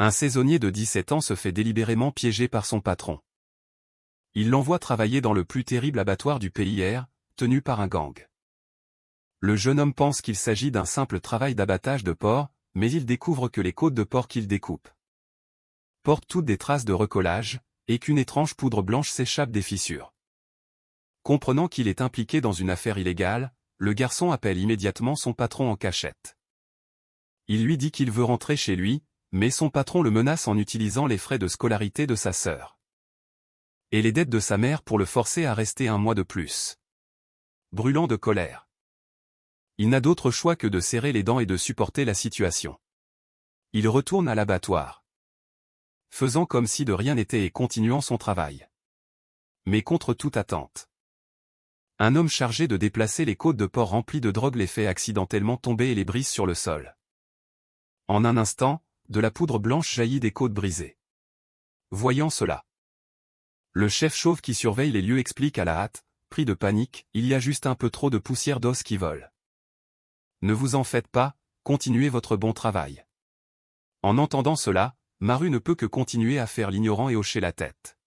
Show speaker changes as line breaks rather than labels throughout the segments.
Un saisonnier de 17 ans se fait délibérément piéger par son patron. Il l'envoie travailler dans le plus terrible abattoir du PIR, tenu par un gang. Le jeune homme pense qu'il s'agit d'un simple travail d'abattage de porc, mais il découvre que les côtes de porc qu'il découpe portent toutes des traces de recollage, et qu'une étrange poudre blanche s'échappe des fissures. Comprenant qu'il est impliqué dans une affaire illégale, le garçon appelle immédiatement son patron en cachette. Il lui dit qu'il veut rentrer chez lui, mais son patron le menace en utilisant les frais de scolarité de sa sœur et les dettes de sa mère pour le forcer à rester un mois de plus. Brûlant de colère, il n'a d'autre choix que de serrer les dents et de supporter la situation. Il retourne à l'abattoir, faisant comme si de rien n'était et continuant son travail. Mais contre toute attente, un homme chargé de déplacer les côtes de porc remplies de drogue les fait accidentellement tomber et les brise sur le sol. En un instant, de la poudre blanche jaillit des côtes brisées. Voyant cela, le chef chauve qui surveille les lieux explique à la hâte, pris de panique, il y a juste un peu trop de poussière d'os qui vole. Ne vous en faites pas, continuez votre bon travail. En entendant cela, Maru ne peut que continuer à faire l'ignorant et hocher la tête.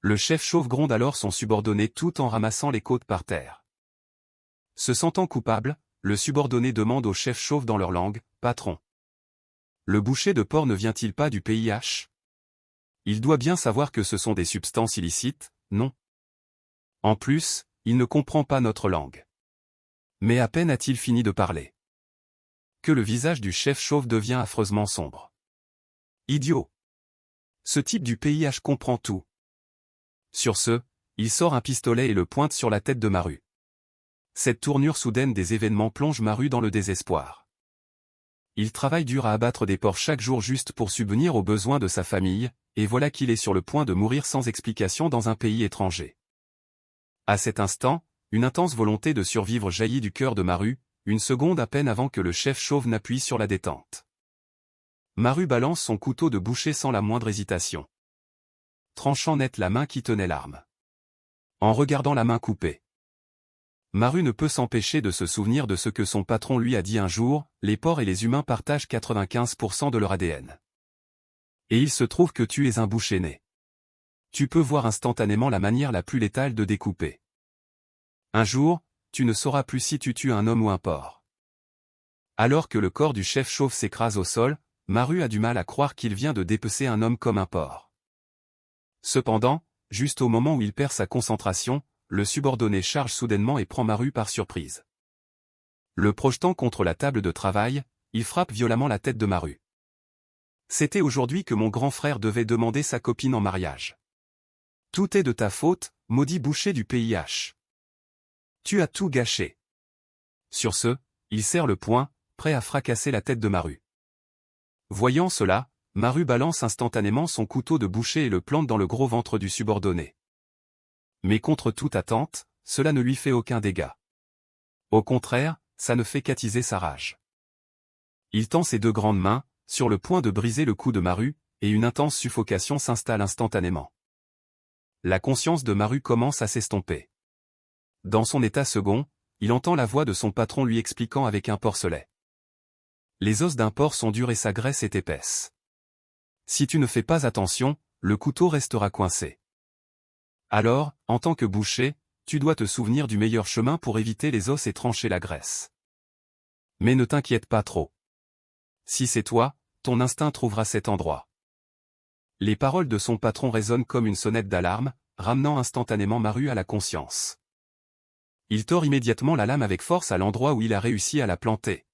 Le chef chauve gronde alors son subordonné tout en ramassant les côtes par terre. Se sentant coupable, le subordonné demande au chef chauve dans leur langue, « Patron, le boucher de porc ne vient-il pas du PIH ? Il doit bien savoir que ce sont des substances illicites, non ? En plus, il ne comprend pas notre langue. » Mais à peine a-t-il fini de parler que le visage du chef chauve devient affreusement sombre. Idiot ! Ce type du PIH comprend tout. Sur ce, il sort un pistolet et le pointe sur la tête de Maru. Cette tournure soudaine des événements plonge Maru dans le désespoir. Il travaille dur à abattre des porcs chaque jour juste pour subvenir aux besoins de sa famille, et voilà qu'il est sur le point de mourir sans explication dans un pays étranger. À cet instant, une intense volonté de survivre jaillit du cœur de Maru, une seconde à peine avant que le chef chauve n'appuie sur la détente. Maru balance son couteau de boucher sans la moindre hésitation, tranchant net la main qui tenait l'arme. En regardant la main coupée, Maru ne peut s'empêcher de se souvenir de ce que son patron lui a dit un jour, les porcs et les humains partagent 95% de leur ADN. Et il se trouve que tu es un boucher né. Tu peux voir instantanément la manière la plus létale de découper. Un jour, tu ne sauras plus si tu tues un homme ou un porc. Alors que le corps du chef chauve s'écrase au sol, Maru a du mal à croire qu'il vient de dépecer un homme comme un porc. Cependant, juste au moment où il perd sa concentration, le subordonné charge soudainement et prend Maru par surprise. Le projetant contre la table de travail, il frappe violemment la tête de Maru. C'était aujourd'hui que mon grand frère devait demander sa copine en mariage. Tout est de ta faute, maudit boucher du PIH. Tu as tout gâché. Sur ce, il serre le poing, prêt à fracasser la tête de Maru. Voyant cela, Maru balance instantanément son couteau de boucher et le plante dans le gros ventre du subordonné. Mais contre toute attente, cela ne lui fait aucun dégât. Au contraire, ça ne fait qu'attiser sa rage. Il tend ses deux grandes mains, sur le point de briser le cou de Maru, et une intense suffocation s'installe instantanément. La conscience de Maru commence à s'estomper. Dans son état second, il entend la voix de son patron lui expliquant avec un porcelet. Les os d'un porc sont durs et sa graisse est épaisse. Si tu ne fais pas attention, le couteau restera coincé. Alors, en tant que boucher, tu dois te souvenir du meilleur chemin pour éviter les os et trancher la graisse. Mais ne t'inquiète pas trop. Si c'est toi, ton instinct trouvera cet endroit. Les paroles de son patron résonnent comme une sonnette d'alarme, ramenant instantanément Maru à la conscience. Il tord immédiatement la lame avec force à l'endroit où il a réussi à la planter,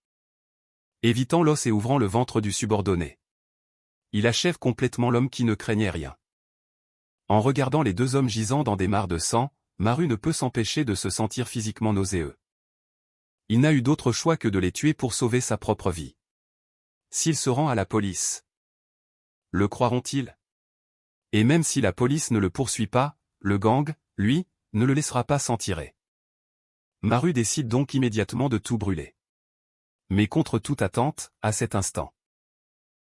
évitant l'os et ouvrant le ventre du subordonné. Il achève complètement l'homme qui ne craignait rien. En regardant les deux hommes gisant dans des mares de sang, Maru ne peut s'empêcher de se sentir physiquement nauséeux. Il n'a eu d'autre choix que de les tuer pour sauver sa propre vie. S'il se rend à la police, le croiront-ils? Et même si la police ne le poursuit pas, le gang, lui, ne le laissera pas s'en tirer. Maru décide donc immédiatement de tout brûler. Mais contre toute attente, à cet instant,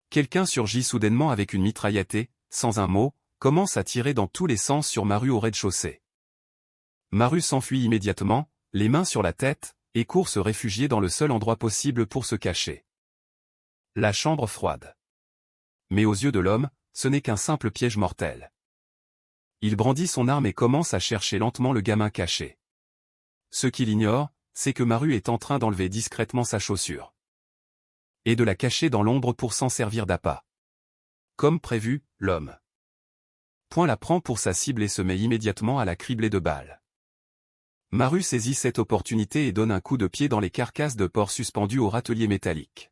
quelqu'un surgit soudainement avec une mitraillette et, sans un mot, commence à tirer dans tous les sens sur Maru au rez-de-chaussée. Maru s'enfuit immédiatement, les mains sur la tête, et court se réfugier dans le seul endroit possible pour se cacher. La chambre froide. Mais aux yeux de l'homme, ce n'est qu'un simple piège mortel. Il brandit son arme et commence à chercher lentement le gamin caché. Ce qu'il ignore, c'est que Maru est en train d'enlever discrètement sa chaussure. Et de la cacher dans l'ombre pour s'en servir d'appât. Comme prévu, l'homme la prend pour sa cible et se met immédiatement à la cribler de balles. Maru saisit cette opportunité et donne un coup de pied dans les carcasses de porc suspendues au râtelier métallique.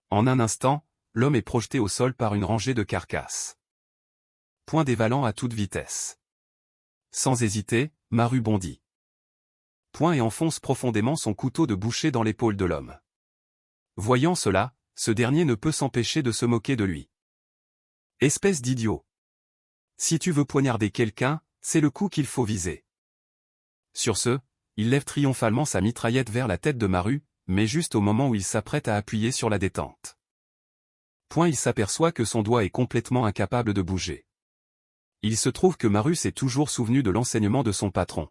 En un instant, l'homme est projeté au sol par une rangée de carcasses. Dévalant à toute vitesse. Sans hésiter, Maru bondit. Et enfonce profondément son couteau de boucher dans l'épaule de l'homme. Voyant cela, ce dernier ne peut s'empêcher de se moquer de lui. Espèce d'idiot. Si tu veux poignarder quelqu'un, c'est le coup qu'il faut viser. Sur ce, il lève triomphalement sa mitraillette vers la tête de Maru, mais juste au moment où il s'apprête à appuyer sur la détente. Il s'aperçoit que son doigt est complètement incapable de bouger. Il se trouve que Maru s'est toujours souvenu de l'enseignement de son patron.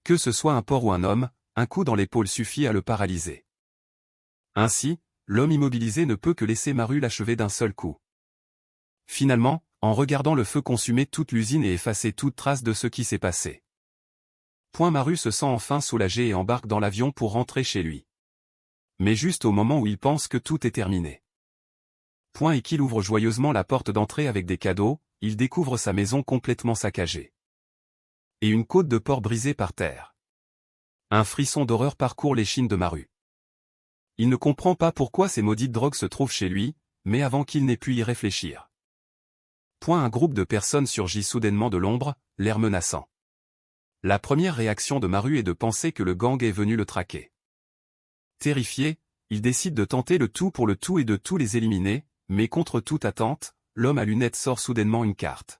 Que ce soit un porc ou un homme, un coup dans l'épaule suffit à le paralyser. Ainsi, l'homme immobilisé ne peut que laisser Maru l'achever d'un seul coup. Finalement, en regardant le feu consumer toute l'usine et effacer toute trace de ce qui s'est passé. Maru se sent enfin soulagé et embarque dans l'avion pour rentrer chez lui. Mais juste au moment où il pense que tout est terminé. Et qu'il ouvre joyeusement la porte d'entrée avec des cadeaux, il découvre sa maison complètement saccagée. Et une côte de porc brisée par terre. Un frisson d'horreur parcourt l'échine de Maru. Il ne comprend pas pourquoi ces maudites drogues se trouvent chez lui, mais avant qu'il n'ait pu y réfléchir. Un groupe de personnes surgit soudainement de l'ombre, l'air menaçant. La première réaction de Maru est de penser que le gang est venu le traquer. Terrifié, il décide de tenter le tout pour le tout et de tous les éliminer, mais contre toute attente, l'homme à lunettes sort soudainement une carte.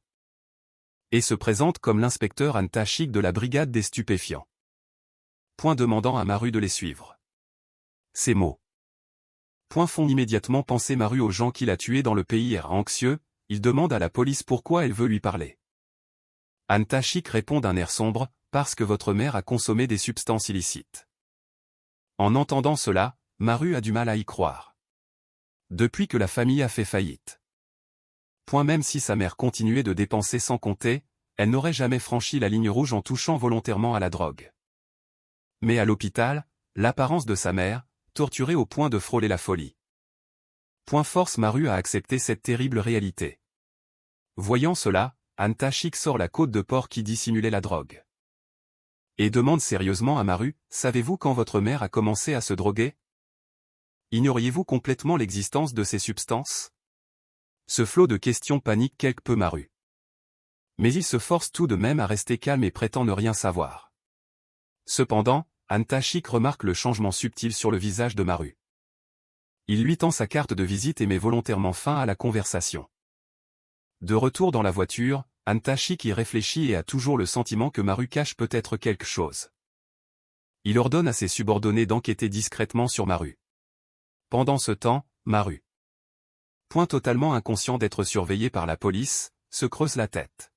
Et se présente comme l'inspecteur Antashik de la brigade des stupéfiants. Demandant à Maru de les suivre. Ces mots font immédiatement penser Maru aux gens qu'il a tués dans le pays anxieux. Il demande à la police pourquoi elle veut lui parler. Antashik répond d'un air sombre, parce que votre mère a consommé des substances illicites. En entendant cela, Maru a du mal à y croire. Depuis que la famille a fait faillite. Même si sa mère continuait de dépenser sans compter, elle n'aurait jamais franchi la ligne rouge en touchant volontairement à la drogue. Mais à l'hôpital, l'apparence de sa mère, torturée au point de frôler la folie. Force Maru à accepter cette terrible réalité. Voyant cela, Antashik sort la côte de porc qui dissimulait la drogue. Et demande sérieusement à Maru, savez-vous quand votre mère a commencé à se droguer? Ignoriez-vous complètement l'existence de ces substances? Ce flot de questions panique quelque peu Maru. Mais il se force tout de même à rester calme et prétend ne rien savoir. Cependant, Antashik remarque le changement subtil sur le visage de Maru. Il lui tend sa carte de visite et met volontairement fin à la conversation. De retour dans la voiture, Antashik y réfléchit et a toujours le sentiment que Maru cache peut-être quelque chose. Il ordonne à ses subordonnés d'enquêter discrètement sur Maru. Pendant ce temps, Maru, totalement inconscient d'être surveillé par la police, se creuse la tête.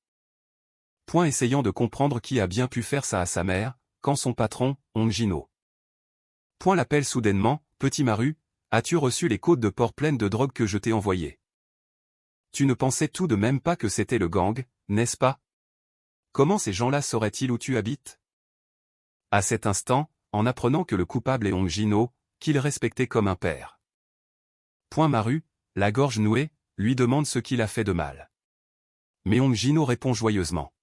Essayant de comprendre qui a bien pu faire ça à sa mère, quand son patron, Hong Jin-ho, l'appelle soudainement, « Petit Maru, as-tu reçu les côtes de porc pleines de drogue que je t'ai envoyées? Tu ne pensais tout de même pas que c'était le gang, n'est-ce pas? Comment ces gens-là sauraient-ils où tu habites ?» À cet instant, en apprenant que le coupable est Hong Jin-ho, qu'il respectait comme un père. Maru, la gorge nouée, lui demande ce qu'il a fait de mal. Mais Hong Jin-ho répond joyeusement.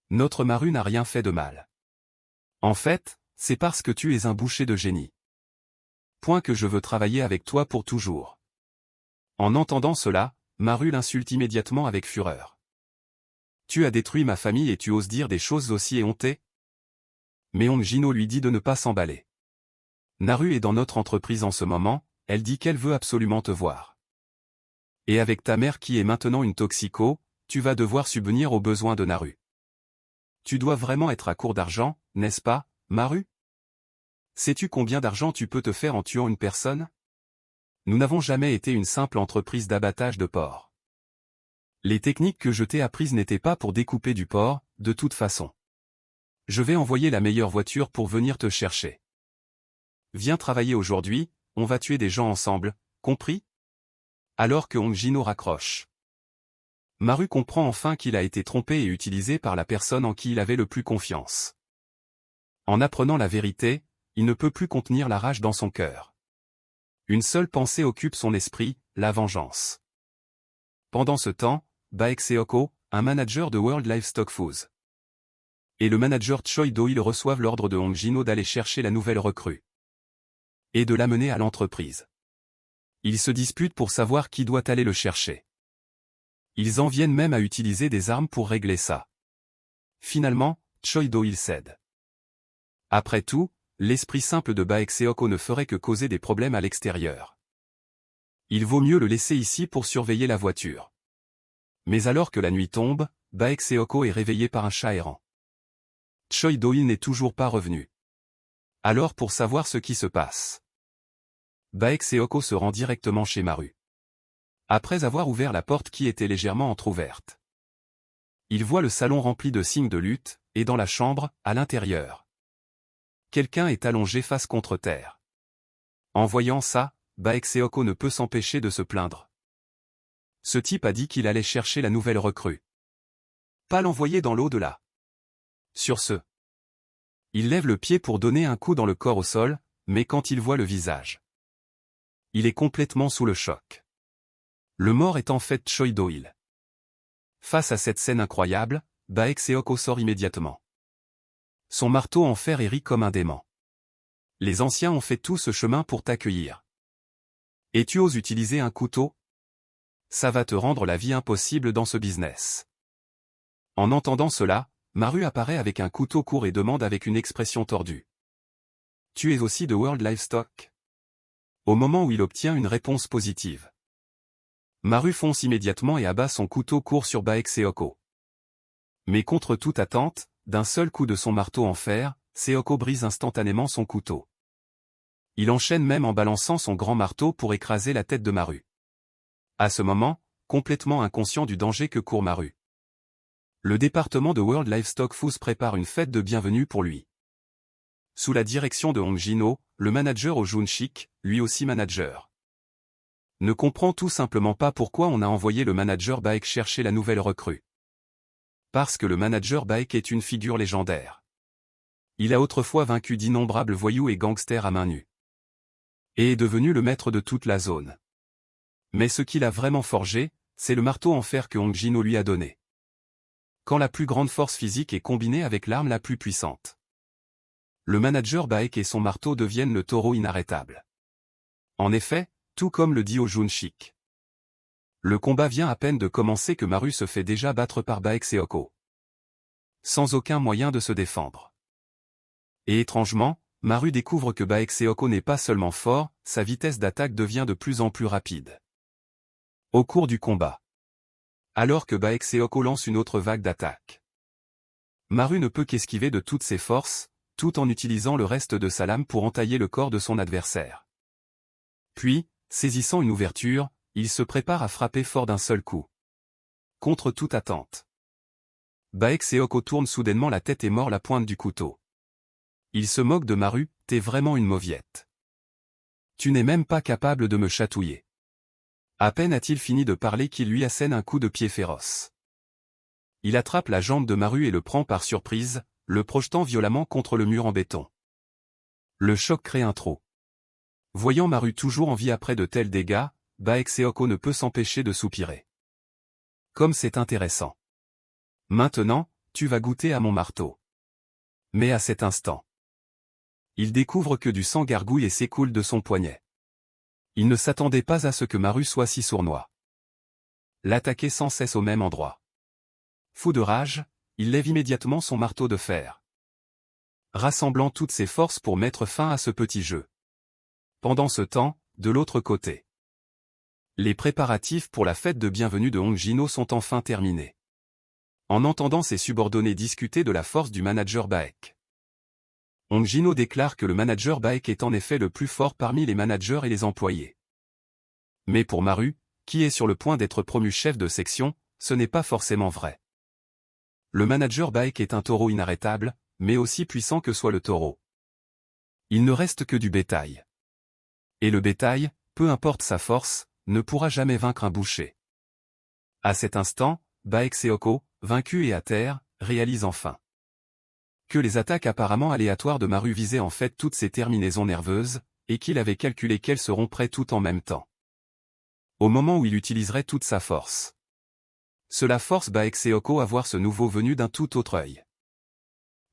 Notre Maru n'a rien fait de mal. En fait, c'est parce que tu es un boucher de génie. Que je veux travailler avec toi pour toujours. En entendant cela, Maru l'insulte immédiatement avec fureur. Tu as détruit ma famille et tu oses dire des choses aussi éhontées? Mais Hong Jin-ho lui dit de ne pas s'emballer. Naru est dans notre entreprise en ce moment, elle dit qu'elle veut absolument te voir. Et avec ta mère qui est maintenant une toxico, tu vas devoir subvenir aux besoins de Naru. Tu dois vraiment être à court d'argent, n'est-ce pas, Maru? Sais-tu combien d'argent tu peux te faire en tuant une personne? Nous n'avons jamais été une simple entreprise d'abattage de porc. Les techniques que je t'ai apprises n'étaient pas pour découper du porc, de toute façon. Je vais envoyer la meilleure voiture pour venir te chercher. Viens travailler aujourd'hui, on va tuer des gens ensemble, compris? alors que Hong Jin-ho raccroche. Maru comprend enfin qu'il a été trompé et utilisé par la personne en qui il avait le plus confiance. En apprenant la vérité, il ne peut plus contenir la rage dans son cœur. Une seule pensée occupe son esprit, la vengeance. Pendant ce temps, Baek Seok-ho, un manager de World Livestock Foods, et le manager Choi Do-il reçoivent l'ordre de Hong Jin-ho d'aller chercher la nouvelle recrue et de l'amener à l'entreprise. Ils se disputent pour savoir qui doit aller le chercher. Ils en viennent même à utiliser des armes pour régler ça. Finalement, Choi Do-il cède. Après tout, l'esprit simple de Baek Seok-ho ne ferait que causer des problèmes à l'extérieur. Il vaut mieux le laisser ici pour surveiller la voiture. Mais alors que la nuit tombe, Baek Seok-ho est réveillé par un chat errant. Choi Do-il n'est toujours pas revenu. Alors pour savoir ce qui se passe, Baek Seok-ho se rend directement chez Maru. Après avoir ouvert la porte qui était légèrement entr'ouverte, il voit le salon rempli de signes de lutte, et dans la chambre, à l'intérieur, quelqu'un est allongé face contre terre. En voyant ça, Baek Seok-ho ne peut s'empêcher de se plaindre. Ce type a dit qu'il allait chercher la nouvelle recrue. Pas l'envoyer dans l'au-delà. Sur ce, il lève le pied pour donner un coup dans le corps au sol, mais quand il voit le visage, il est complètement sous le choc. Le mort est en fait Choi Do-il. Face à cette scène incroyable, Baek Seok-ho sort immédiatement. Son marteau en fer rit comme un dément. Les anciens ont fait tout ce chemin pour t'accueillir. Et tu oses utiliser un couteau? Ça va te rendre la vie impossible dans ce business. En entendant cela, Maru apparaît avec un couteau court et demande avec une expression tordue. Tu es aussi de World Livestock? Au moment où il obtient une réponse positive, Maru fonce immédiatement et abat son couteau court sur Baek Seok-ho. Mais contre toute attente, d'un seul coup de son marteau en fer, Seok-ho brise instantanément son couteau. Il enchaîne même en balançant son grand marteau pour écraser la tête de Maru. À ce moment, complètement inconscient du danger que court Maru, le département de World Livestock Foods prépare une fête de bienvenue pour lui. Sous la direction de Hong Jin-ho, le manager Oh Jun-sik, lui aussi manager, ne comprend tout simplement pas pourquoi on a envoyé le manager Baek chercher la nouvelle recrue. Parce que le manager Baek est une figure légendaire. Il a autrefois vaincu d'innombrables voyous et gangsters à main nue. Et est devenu le maître de toute la zone. Mais ce qu'il a vraiment forgé, c'est le marteau en fer que Hong Jin-ho lui a donné. Quand la plus grande force physique est combinée avec l'arme la plus puissante, le manager Baek et son marteau deviennent le taureau inarrêtable. En effet, tout comme le dit Oh Jun-sik, le combat vient à peine de commencer que Maru se fait déjà battre par Baek Seok-ho, sans aucun moyen de se défendre. Et étrangement, Maru découvre que Baek Seok-ho n'est pas seulement fort, sa vitesse d'attaque devient de plus en plus rapide. Au cours du combat, alors que Baek Seok-ho lance une autre vague d'attaque, Maru ne peut qu'esquiver de toutes ses forces, tout en utilisant le reste de sa lame pour entailler le corps de son adversaire. Puis, saisissant une ouverture, il se prépare à frapper fort d'un seul coup. Contre toute attente, Baek Seok-ho tourne soudainement la tête et mord la pointe du couteau. Il se moque de Maru, t'es vraiment une mauviette. Tu n'es même pas capable de me chatouiller. À peine a-t-il fini de parler qu'il lui assène un coup de pied féroce. Il attrape la jambe de Maru et le prend par surprise, le projetant violemment contre le mur en béton. Le choc crée un trou. Voyant Maru toujours en vie après de tels dégâts, Baek Seok-ho ne peut s'empêcher de soupirer. Comme c'est intéressant. Maintenant, tu vas goûter à mon marteau. Mais à cet instant, il découvre que du sang gargouille et s'écoule de son poignet. Il ne s'attendait pas à ce que Maru soit si sournois. L'attaquer sans cesse au même endroit. Fou de rage, il lève immédiatement son marteau de fer, rassemblant toutes ses forces pour mettre fin à ce petit jeu. Pendant ce temps, de l'autre côté, les préparatifs pour la fête de bienvenue de Hong Jin-ho sont enfin terminés. En entendant ses subordonnés discuter de la force du manager Baek, Hong Jin-ho déclare que le manager Baek est en effet le plus fort parmi les managers et les employés. Mais pour Maru, qui est sur le point d'être promu chef de section, ce n'est pas forcément vrai. Le manager Baek est un taureau inarrêtable, mais aussi puissant que soit le taureau. Il ne reste que du bétail. Et le bétail, peu importe sa force, ne pourra jamais vaincre un boucher. À cet instant, Baekseoko, vaincu et à terre, réalise enfin que les attaques apparemment aléatoires de Maru visaient en fait toutes ses terminaisons nerveuses, et qu'il avait calculé qu'elles se rompraient toutes en même temps. Au moment où il utiliserait toute sa force. Cela force Baekseoko à voir ce nouveau venu d'un tout autre œil.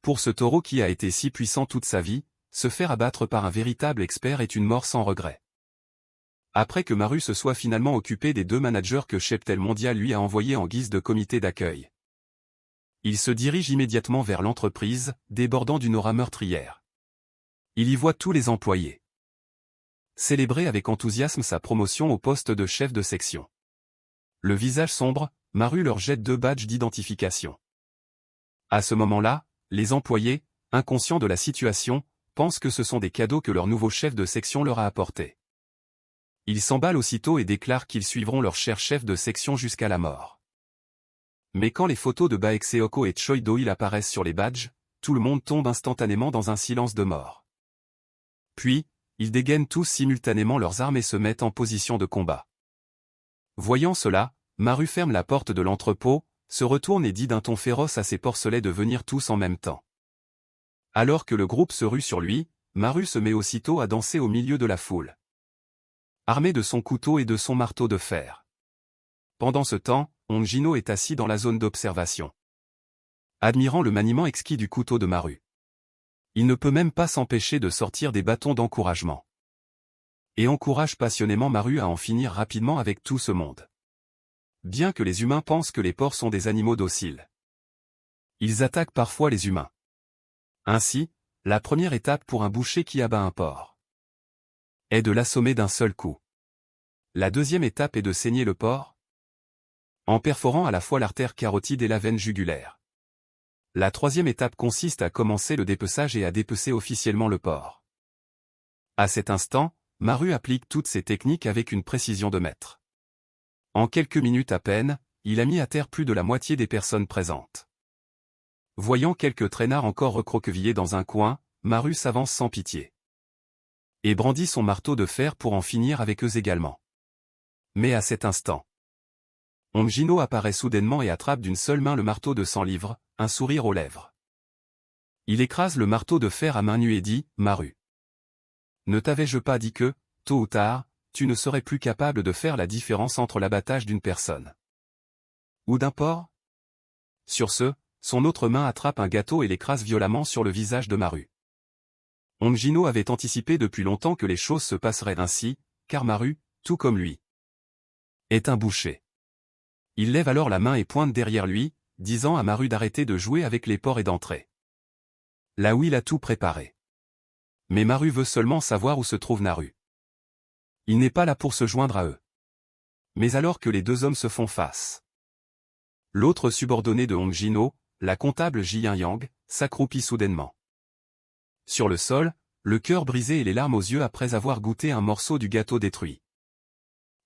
Pour ce taureau qui a été si puissant toute sa vie, se faire abattre par un véritable expert est une mort sans regret. Après que Maru se soit finalement occupé des 2 managers que Cheptel Mondial lui a envoyés en guise de comité d'accueil, il se dirige immédiatement vers l'entreprise, débordant d'une aura meurtrière. Il y voit tous les employés célébrer avec enthousiasme sa promotion au poste de chef de section. Le visage sombre, Maru leur jette 2 badges d'identification. À ce moment-là, les employés, inconscients de la situation, pensent que ce sont des cadeaux que leur nouveau chef de section leur a apportés. Ils s'emballent aussitôt et déclarent qu'ils suivront leur cher chef de section jusqu'à la mort. Mais quand les photos de Baekseoko et Choi Do-il apparaissent sur les badges, tout le monde tombe instantanément dans un silence de mort. Puis, ils dégainent tous simultanément leurs armes et se mettent en position de combat. Voyant cela, Maru ferme la porte de l'entrepôt, se retourne et dit d'un ton féroce à ses porcelets de venir tous en même temps. Alors que le groupe se rue sur lui, Maru se met aussitôt à danser au milieu de la foule, armé de son couteau et de son marteau de fer. Pendant ce temps, Hongino est assis dans la zone d'observation, admirant le maniement exquis du couteau de Maru. Il ne peut même pas s'empêcher de sortir des bâtons d'encouragement. Et encourage passionnément Maru à en finir rapidement avec tout ce monde. Bien que les humains pensent que les porcs sont des animaux dociles, ils attaquent parfois les humains. Ainsi, la première étape pour un boucher qui abat un porc est de l'assommer d'un seul coup. La deuxième étape est de saigner le porc en perforant à la fois l'artère carotide et la veine jugulaire. La troisième étape consiste à commencer le dépeçage et à dépecer officiellement le porc. À cet instant, Maru applique toutes ces techniques avec une précision de maître. En quelques minutes à peine, il a mis à terre plus de la moitié des personnes présentes. Voyant quelques traînards encore recroquevillés dans un coin, Maru s'avance sans pitié et brandit son marteau de fer pour en finir avec eux également. Mais à cet instant, Hongino apparaît soudainement et attrape d'une seule main le marteau de 100 livres, un sourire aux lèvres. Il écrase le marteau de fer à main nue et dit « Maru, ne t'avais-je pas dit que, tôt ou tard, tu ne serais plus capable de faire la différence entre l'abattage d'une personne ou d'un porc ?» Sur ce, son autre main attrape un gâteau et l'écrase violemment sur le visage de Maru. Hongino avait anticipé depuis longtemps que les choses se passeraient ainsi, car Maru, tout comme lui, est un boucher. Il lève alors la main et pointe derrière lui, disant à Maru d'arrêter de jouer avec les porcs et d'entrer là où il a tout préparé. Mais Maru veut seulement savoir où se trouve Naru. Il n'est pas là pour se joindre à eux. Mais alors que les 2 hommes se font face, l'autre subordonné de Hongino, la comptable Jian Yang, s'accroupit soudainement sur le sol, le cœur brisé et les larmes aux yeux après avoir goûté un morceau du gâteau détruit.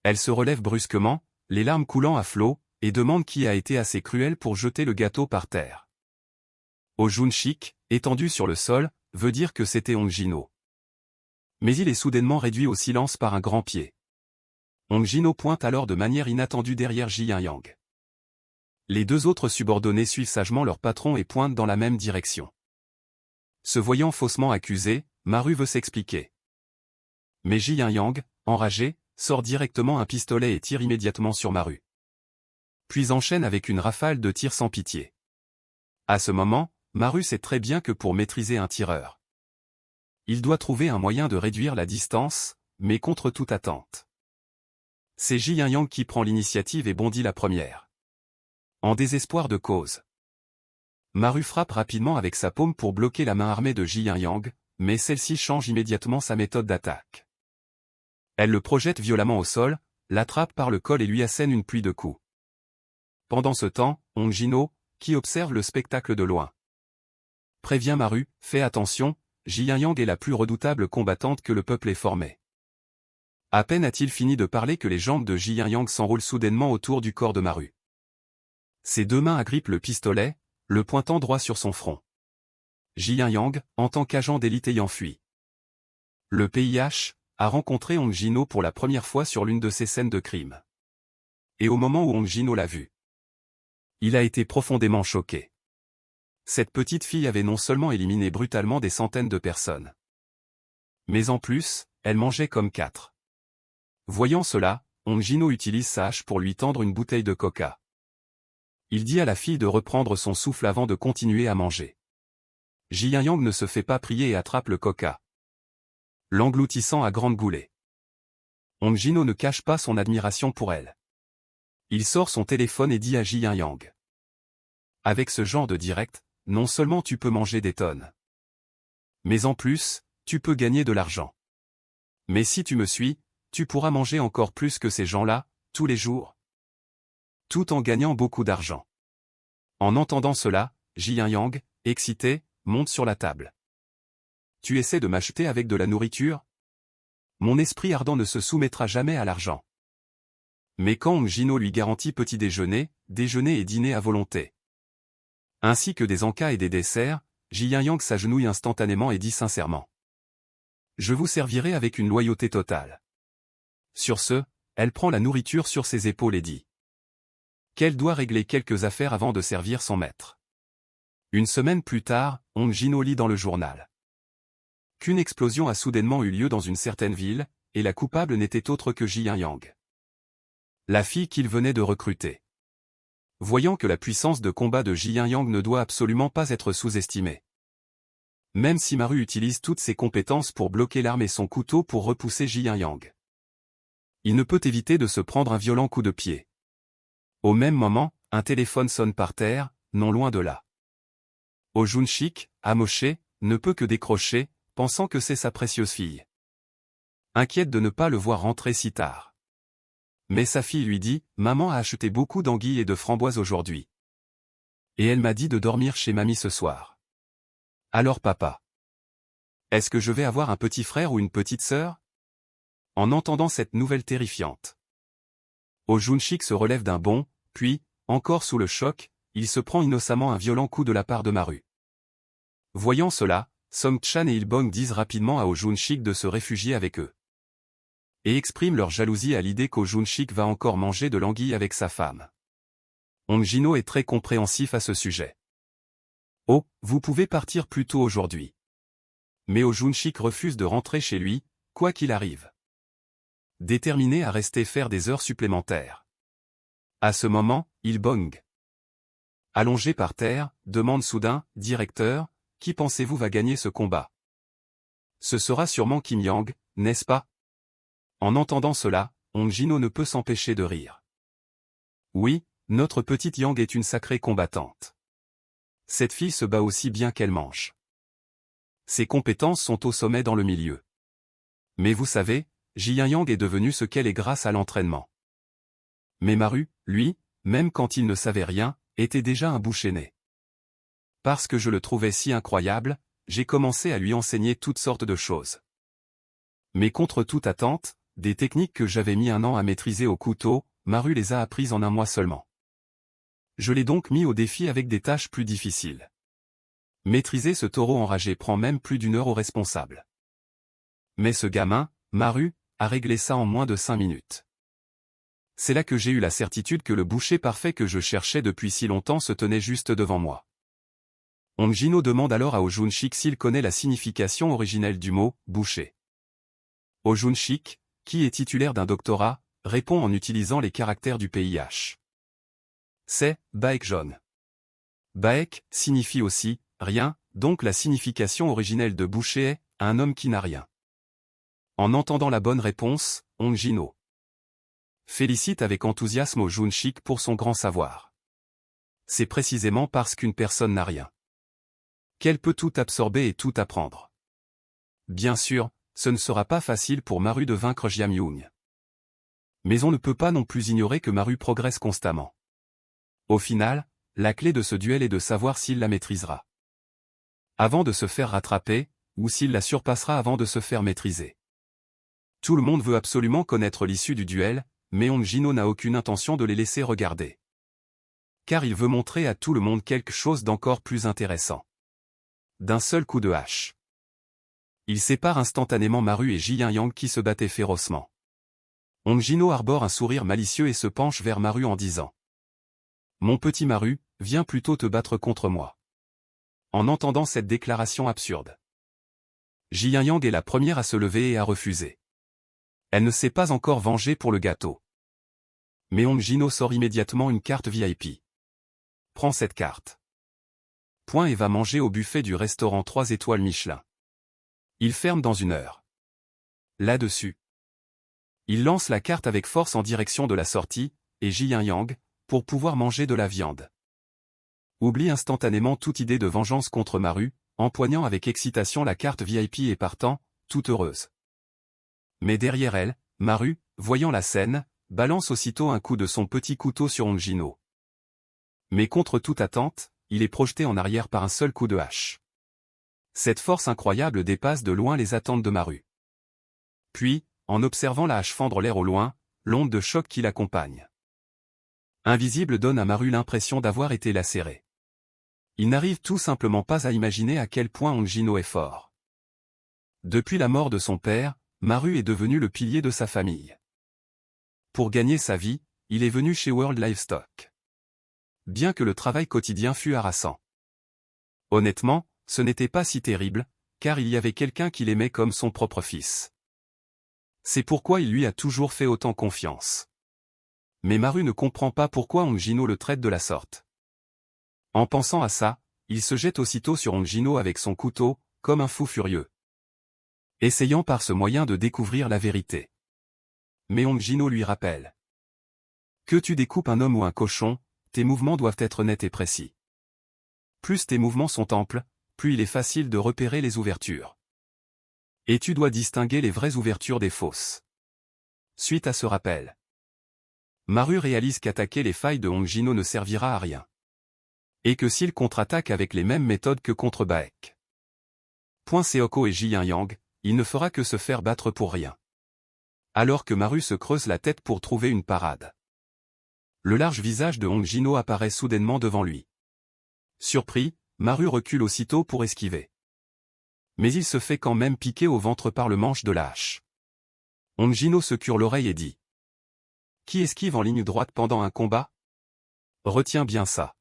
Elle se relève brusquement, les larmes coulant à flots, et demande qui a été assez cruel pour jeter le gâteau par terre. Oh Junshik, étendu sur le sol, veut dire que c'était Hongino. Mais il est soudainement réduit au silence par un grand pied. Hongino pointe alors de manière inattendue derrière Jian Yang. Les 2 autres subordonnés suivent sagement leur patron et pointent dans la même direction. Se voyant faussement accusé, Maru veut s'expliquer. Mais Jian Yang, enragé, sort directement un pistolet et tire immédiatement sur Maru. Puis enchaîne avec une rafale de tirs sans pitié. À ce moment, Maru sait très bien que pour maîtriser un tireur, il doit trouver un moyen de réduire la distance, mais contre toute attente. C'est Jian Yang qui prend l'initiative et bondit la première. En désespoir de cause, Maru frappe rapidement avec sa paume pour bloquer la main armée de Jian Yang, mais celle-ci change immédiatement sa méthode d'attaque. Elle le projette violemment au sol, l'attrape par le col et lui assène une pluie de coups. Pendant ce temps, Hongino, qui observe le spectacle de loin, prévient Maru, fais attention, Jian Yang est la plus redoutable combattante que le peuple ait formée. À peine a-t-il fini de parler que les jambes de Jian Yang s'enroulent soudainement autour du corps de Maru. Ses 2 mains agrippent le pistolet, le pointant droit sur son front. Jian Yang, en tant qu'agent d'élite ayant fui le PIH, a rencontré Hong Jin-ho pour la première fois sur l'une de ces scènes de crime. Et au moment où Hong Jin-ho l'a vu, il a été profondément choqué. Cette petite fille avait non seulement éliminé brutalement des centaines de personnes, mais en plus, elle mangeait comme 4. Voyant cela, Hong Jin-ho utilise sa hache pour lui tendre une bouteille de coca. Il dit à la fille de reprendre son souffle avant de continuer à manger. Ji Yang ne se fait pas prier et attrape le coca, l'engloutissant à grandes goulées. Hong Jin-ho ne cache pas son admiration pour elle. Il sort son téléphone et dit à Ji Yang. Avec ce genre de direct, non seulement tu peux manger des tonnes, mais en plus, tu peux gagner de l'argent. Mais si tu me suis, tu pourras manger encore plus que ces gens-là, tous les jours, tout en gagnant beaucoup d'argent. En entendant cela, Ji Yang, excité, monte sur la table. Tu essaies de m'acheter avec de la nourriture? Mon esprit ardent ne se soumettra jamais à l'argent. Mais quand Hong Jin-ho lui garantit petit déjeuner, déjeuner et dîner à volonté, ainsi que des encas et des desserts, Ji Yang s'agenouille instantanément et dit sincèrement. Je vous servirai avec une loyauté totale. Sur ce, elle prend la nourriture sur ses épaules et dit qu'elle doit régler quelques affaires avant de servir son maître. Une semaine plus tard, Hong Jin-ho lit dans le journal qu'une explosion a soudainement eu lieu dans une certaine ville, et la coupable n'était autre que Ji Yang, la fille qu'il venait de recruter. Voyant que la puissance de combat de Ji Yang ne doit absolument pas être sous-estimée. Même si Maru utilise toutes ses compétences pour bloquer l'arme et son couteau pour repousser Ji Yang, il ne peut éviter de se prendre un violent coup de pied. Au même moment, un téléphone sonne par terre, non loin de là. Oh Jun-shik, amoché, ne peut que décrocher, pensant que c'est sa précieuse fille. Inquiète de ne pas le voir rentrer si tard. Mais sa fille lui dit, maman a acheté beaucoup d'anguilles et de framboises aujourd'hui. Et elle m'a dit de dormir chez mamie ce soir. Alors papa, est-ce que je vais avoir un petit frère ou une petite sœur? En entendant cette nouvelle terrifiante, Oh Jun-shik se relève d'un bond, puis, encore sous le choc, il se prend innocemment un violent coup de la part de Maru. Voyant cela, Song-chan et Il-bong disent rapidement à Oh Jun-shik de se réfugier avec eux. Et expriment leur jalousie à l'idée qu'Oh Jun-shik va encore manger de l'anguille avec sa femme. Hong Jin-ho est très compréhensif à ce sujet. Oh, vous pouvez partir plus tôt aujourd'hui. Mais Oh Jun-shik refuse de rentrer chez lui, quoi qu'il arrive. Déterminé à rester faire des heures supplémentaires. À ce moment, Il-bong, allongé par terre, demande soudain, directeur, qui pensez-vous va gagner ce combat? Ce sera sûrement Kim Yang, n'est-ce pas? En entendant cela, Hong Jin-ho ne peut s'empêcher de rire. Oui, notre petite Yang est une sacrée combattante. Cette fille se bat aussi bien qu'elle mange. Ses compétences sont au sommet dans le milieu. Mais vous savez, Ji Yang est devenue ce qu'elle est grâce à l'entraînement. Mais Maru, lui, même quand il ne savait rien, était déjà un boucher-né. Parce que je le trouvais si incroyable, j'ai commencé à lui enseigner toutes sortes de choses. Mais contre toute attente, des techniques que j'avais mis 1 an à maîtriser au couteau, Maru les a apprises en 1 mois seulement. Je l'ai donc mis au défi avec des tâches plus difficiles. Maîtriser ce taureau enragé prend même plus d'1 heure au responsable. Mais ce gamin, Maru, a réglé ça en moins de 5 minutes. C'est là que j'ai eu la certitude que le boucher parfait que je cherchais depuis si longtemps se tenait juste devant moi. Hong Jin-ho demande alors à Oh Jun-shik s'il connaît la signification originelle du mot « boucher ». Oh Jun-shik, qui est titulaire d'un doctorat, répond en utilisant les caractères du PIH. C'est « baek jaune ». Baek signifie aussi « rien », donc la signification originelle de boucher est « un homme qui n'a rien ». En entendant la bonne réponse, Hong Jin-ho félicite avec enthousiasme Oh Jun-shik pour son grand savoir. C'est précisément parce qu'une personne n'a rien qu'elle peut tout absorber et tout apprendre. Bien sûr, ce ne sera pas facile pour Maru de vaincre Jiam Young. Mais on ne peut pas non plus ignorer que Maru progresse constamment. Au final, la clé de ce duel est de savoir s'il la maîtrisera avant de se faire rattraper, ou s'il la surpassera avant de se faire maîtriser. Tout le monde veut absolument connaître l'issue du duel, mais Hong Jin-ho n'a aucune intention de les laisser regarder. Car il veut montrer à tout le monde quelque chose d'encore plus intéressant. D'un seul coup de hache. Il sépare instantanément Maru et Ji-Yang qui se battaient férocement. Hong-Jino arbore un sourire malicieux et se penche vers Maru en disant: « Mon petit Maru, viens plutôt te battre contre moi. » En entendant cette déclaration absurde, Ji-Yang est la première à se lever et à refuser. Elle ne s'est pas encore vengée pour le gâteau. Mais Hong-Jino sort immédiatement une carte VIP. Prends cette carte. Point et va manger au buffet du restaurant 3 étoiles Michelin. Il ferme dans 1 heure. Là-dessus, il lance la carte avec force en direction de la sortie, et Ji-Yang, pour pouvoir manger de la viande, oublie instantanément toute idée de vengeance contre Maru, empoignant avec excitation la carte VIP et partant, toute heureuse. Mais derrière elle, Maru, voyant la scène, balance aussitôt un coup de son petit couteau sur Hong-Jino. Mais contre toute attente, il est projeté en arrière par un seul coup de hache. Cette force incroyable dépasse de loin les attentes de Maru. Puis, en observant la hache fendre l'air au loin, l'onde de choc qui l'accompagne invisible donne à Maru l'impression d'avoir été lacéré. Il n'arrive tout simplement pas à imaginer à quel point Hong-Jino est fort. Depuis la mort de son père, Maru est devenu le pilier de sa famille. Pour gagner sa vie, il est venu chez World Livestock. Bien que le travail quotidien fût harassant. Honnêtement, ce n'était pas si terrible, car il y avait quelqu'un qui l'aimait comme son propre fils. C'est pourquoi il lui a toujours fait autant confiance. Mais Maru ne comprend pas pourquoi Hong-Jino le traite de la sorte. En pensant à ça, il se jette aussitôt sur Hong-Jino avec son couteau, comme un fou furieux, essayant par ce moyen de découvrir la vérité. Mais Hong-Jino lui rappelle: « Que tu découpes un homme ou un cochon, tes mouvements doivent être nets et précis. Plus tes mouvements sont amples, plus il est facile de repérer les ouvertures. Et tu dois distinguer les vraies ouvertures des fausses. » Suite à ce rappel, Maru réalise qu'attaquer les failles de Hong-Jino ne servira à rien. Et que s'il contre-attaque avec les mêmes méthodes que contre Baek, Seoko et Ji-Yang, il ne fera que se faire battre pour rien. Alors que Maru se creuse la tête pour trouver une parade, le large visage de Hong-Jino apparaît soudainement devant lui. Surpris, Maru recule aussitôt pour esquiver. Mais il se fait quand même piquer au ventre par le manche de la hache. Hong-Jino se cure l'oreille et dit: « Qui esquive en ligne droite pendant un combat? Retiens bien ça.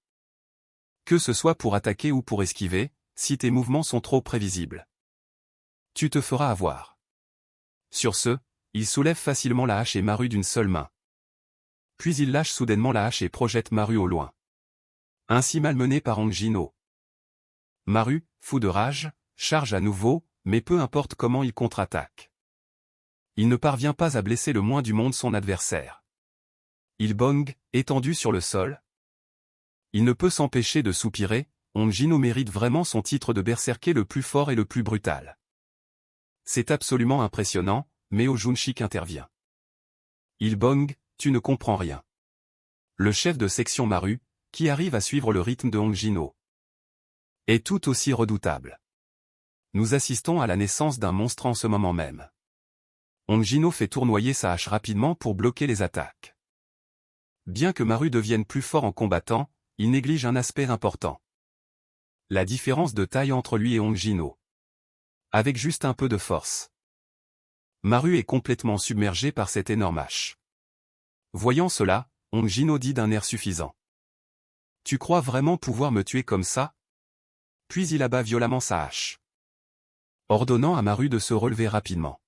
Que ce soit pour attaquer ou pour esquiver, si tes mouvements sont trop prévisibles, tu te feras avoir. » Sur ce, il soulève facilement la hache et Maru d'une seule main. Puis il lâche soudainement la hache et projette Maru au loin. Ainsi malmené par Hong-Jino, Maru, fou de rage, charge à nouveau, mais peu importe comment il contre-attaque, il ne parvient pas à blesser le moins du monde son adversaire. Il bang, étendu sur le sol. Il ne peut s'empêcher de soupirer. Hong-Jino mérite vraiment son titre de berserker le plus fort et le plus brutal. C'est absolument impressionnant, mais Junshik intervient. Il bang, tu ne comprends rien. Le chef de section Maru, qui arrive à suivre le rythme de Hong-Jino, est tout aussi redoutable. Nous assistons à la naissance d'un monstre en ce moment même. Hong-Jino fait tournoyer sa hache rapidement pour bloquer les attaques. Bien que Maru devienne plus fort en combattant, il néglige un aspect important: la différence de taille entre lui et Hong-Jino. Avec juste un peu de force, Maru est complètement submergé par cette énorme hache. Voyant cela, Hong-Jino dit d'un air suffisant: « Tu crois vraiment pouvoir me tuer comme ça? » Puis il abat violemment sa hache, ordonnant à Maru de se relever rapidement.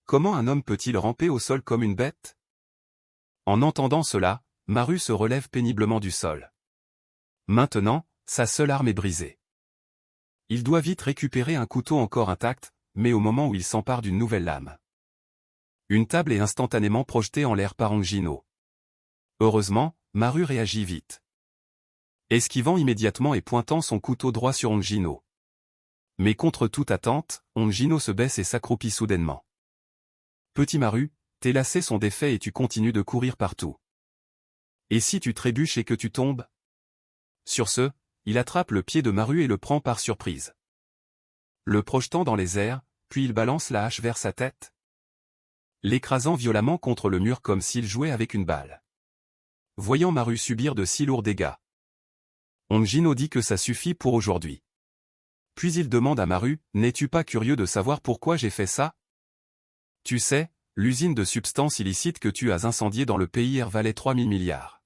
Comment un homme peut-il ramper au sol comme une bête? En entendant cela, Maru se relève péniblement du sol. Maintenant, sa seule arme est brisée. Il doit vite récupérer un couteau encore intact, mais au moment où il s'empare d'une nouvelle lame, une table est instantanément projetée en l'air par Hong-Jino. Heureusement, Maru réagit vite, esquivant immédiatement et pointant son couteau droit sur Hong-Jino. Mais contre toute attente, Hong-Jino se baisse et s'accroupit soudainement. « Petit Maru, tes lacets sont défaits et tu continues de courir partout. Et si tu trébuches et que tu tombes ?» Sur ce, il attrape le pied de Maru et le prend par surprise, le projetant dans les airs, puis il balance la hache vers sa tête, l'écrasant violemment contre le mur comme s'il jouait avec une balle. Voyant Maru subir de si lourds dégâts, Hong-Jino dit que ça suffit pour aujourd'hui. Puis il demande à Maru, « N'es-tu pas curieux de savoir pourquoi j'ai fait ça? Tu sais, l'usine de substances illicites que tu as incendiée dans le PIR valait 3000 milliards.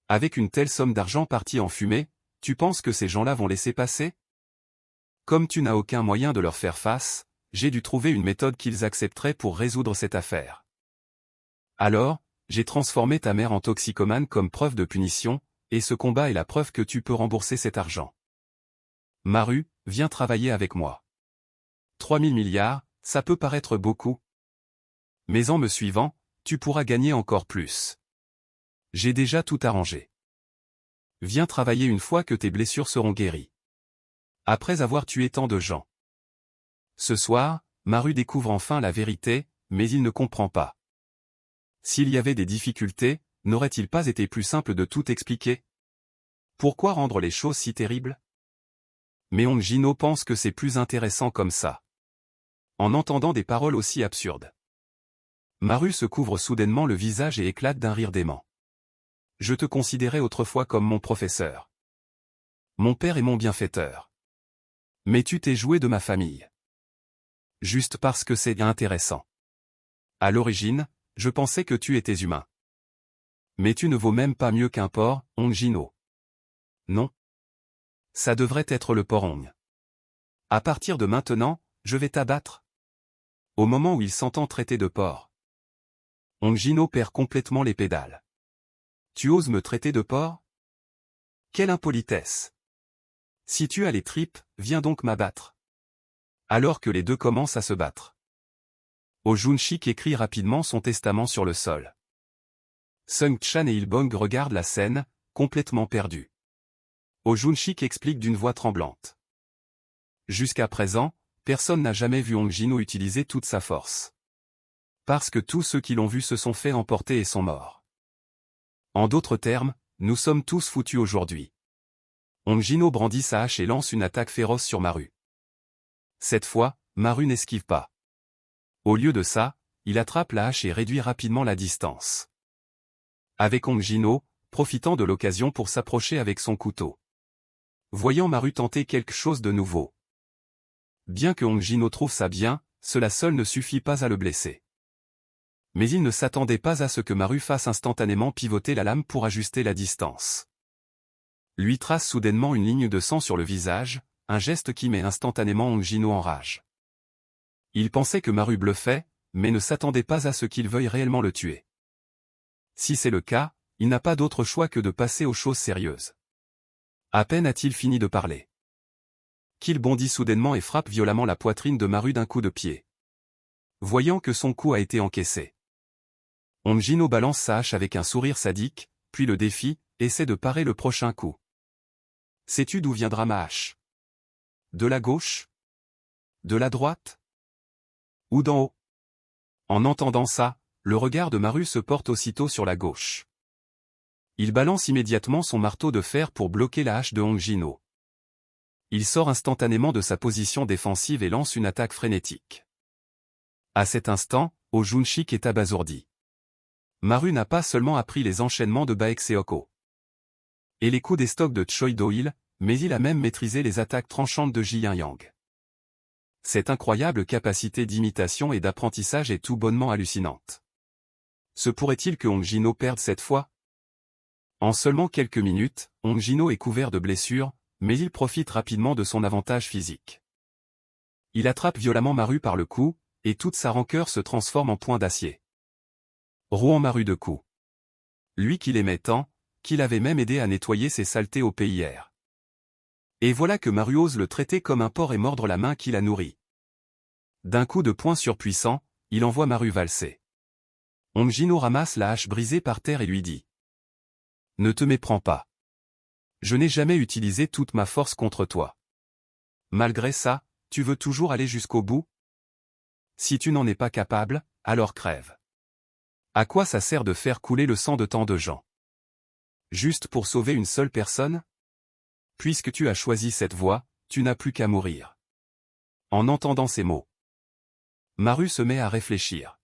Avec une telle somme d'argent partie en fumée, tu penses que ces gens-là vont laisser passer? Comme tu n'as aucun moyen de leur faire face, j'ai dû trouver une méthode qu'ils accepteraient pour résoudre cette affaire. Alors, j'ai transformé ta mère en toxicomane comme preuve de punition, et ce combat est la preuve que tu peux rembourser cet argent. Maru, viens travailler avec moi. 3000 milliards, ça peut paraître beaucoup. Mais en me suivant, tu pourras gagner encore plus. J'ai déjà tout arrangé. Viens travailler une fois que tes blessures seront guéries. Après avoir tué tant de gens. Ce soir, Maru découvre enfin la vérité, mais il ne comprend pas. S'il y avait des difficultés, n'aurait-il pas été plus simple de tout expliquer? Pourquoi rendre les choses si terribles? Mais Hong Jin-ho pense que c'est plus intéressant comme ça. En entendant des paroles aussi absurdes. Maru se couvre soudainement le visage et éclate d'un rire dément. Je te considérais autrefois comme mon professeur. Mon père est mon bienfaiteur. Mais tu t'es joué de ma famille. Juste parce que c'est intéressant. À l'origine, je pensais que tu étais humain. Mais tu ne vaux même pas mieux qu'un porc, Hong Jin-ho. Non. Ça devrait être le porc Hong. À partir de maintenant, je vais t'abattre. Au moment où il s'entend traiter de porc, Hong Jin-ho perd complètement les pédales. Tu oses me traiter de porc? Quelle impolitesse! Si tu as les tripes, viens donc m'abattre. Alors que les deux commencent à se battre. Oh Jun-shik écrit rapidement son testament sur le sol. Sung-chan et Il-bong regardent la scène, complètement perdus. Oh Jun-shik explique d'une voix tremblante. Jusqu'à présent, personne n'a jamais vu Hong Jin-ho utiliser toute sa force. Parce que tous ceux qui l'ont vu se sont fait emporter et sont morts. En d'autres termes, nous sommes tous foutus aujourd'hui. Hong Jin-ho brandit sa hache et lance une attaque féroce sur Maru. Cette fois, Maru n'esquive pas. Au lieu de ça, il attrape la hache et réduit rapidement la distance. Avec Hong Jin-ho, profitant de l'occasion pour s'approcher avec son couteau. Voyant Maru tenter quelque chose de nouveau. Bien que Hong Jin-ho trouve ça bien, cela seul ne suffit pas à le blesser. Mais il ne s'attendait pas à ce que Maru fasse instantanément pivoter la lame pour ajuster la distance. Lui trace soudainement une ligne de sang sur le visage, un geste qui met instantanément Hong Jin-ho en rage. Il pensait que Maru bluffait, mais ne s'attendait pas à ce qu'il veuille réellement le tuer. Si c'est le cas, il n'a pas d'autre choix que de passer aux choses sérieuses. À peine a-t-il fini de parler qu'il bondit soudainement et frappe violemment la poitrine de Maru d'un coup de pied. Voyant que son coup a été encaissé. Hong Jin-ho balance sa hache avec un sourire sadique, puis le défie, essaie de parer le prochain coup. Sais-tu d'où viendra ma hache? De la gauche? De la droite? Ou d'en haut? En entendant ça, le regard de Maru se porte aussitôt sur la gauche. Il balance immédiatement son marteau de fer pour bloquer la hache de Hong Jin-ho. Il sort instantanément de sa position défensive et lance une attaque frénétique. À cet instant, Oh Jun-shik est abasourdi. Maru n'a pas seulement appris les enchaînements de Baek Seoko et les coups des stocks de Choi Do-il, mais il a même maîtrisé les attaques tranchantes de Ji Yin-yang. Cette incroyable capacité d'imitation et d'apprentissage est tout bonnement hallucinante. Se pourrait-il que Hong Jin-ho perde cette fois? En seulement quelques minutes, Hong Jin-ho est couvert de blessures, mais il profite rapidement de son avantage physique. Il attrape violemment Maru par le cou, et toute sa rancœur se transforme en point d'acier. Rouant Maru de coups. Lui qui l'aimait tant, qu'il avait même aidé à nettoyer ses saletés au PIR. Et voilà que Maru ose le traiter comme un porc et mordre la main qui l'a nourri. D'un coup de poing surpuissant, il envoie Maru valser. Hong Jin-ho ramasse la hache brisée par terre et lui dit. Ne te méprends pas. Je n'ai jamais utilisé toute ma force contre toi. Malgré ça, tu veux toujours aller jusqu'au bout? Si tu n'en es pas capable, alors crève. À quoi ça sert de faire couler le sang de tant de gens? Juste pour sauver une seule personne? Puisque tu as choisi cette voie, tu n'as plus qu'à mourir. En entendant ces mots, Maru se met à réfléchir.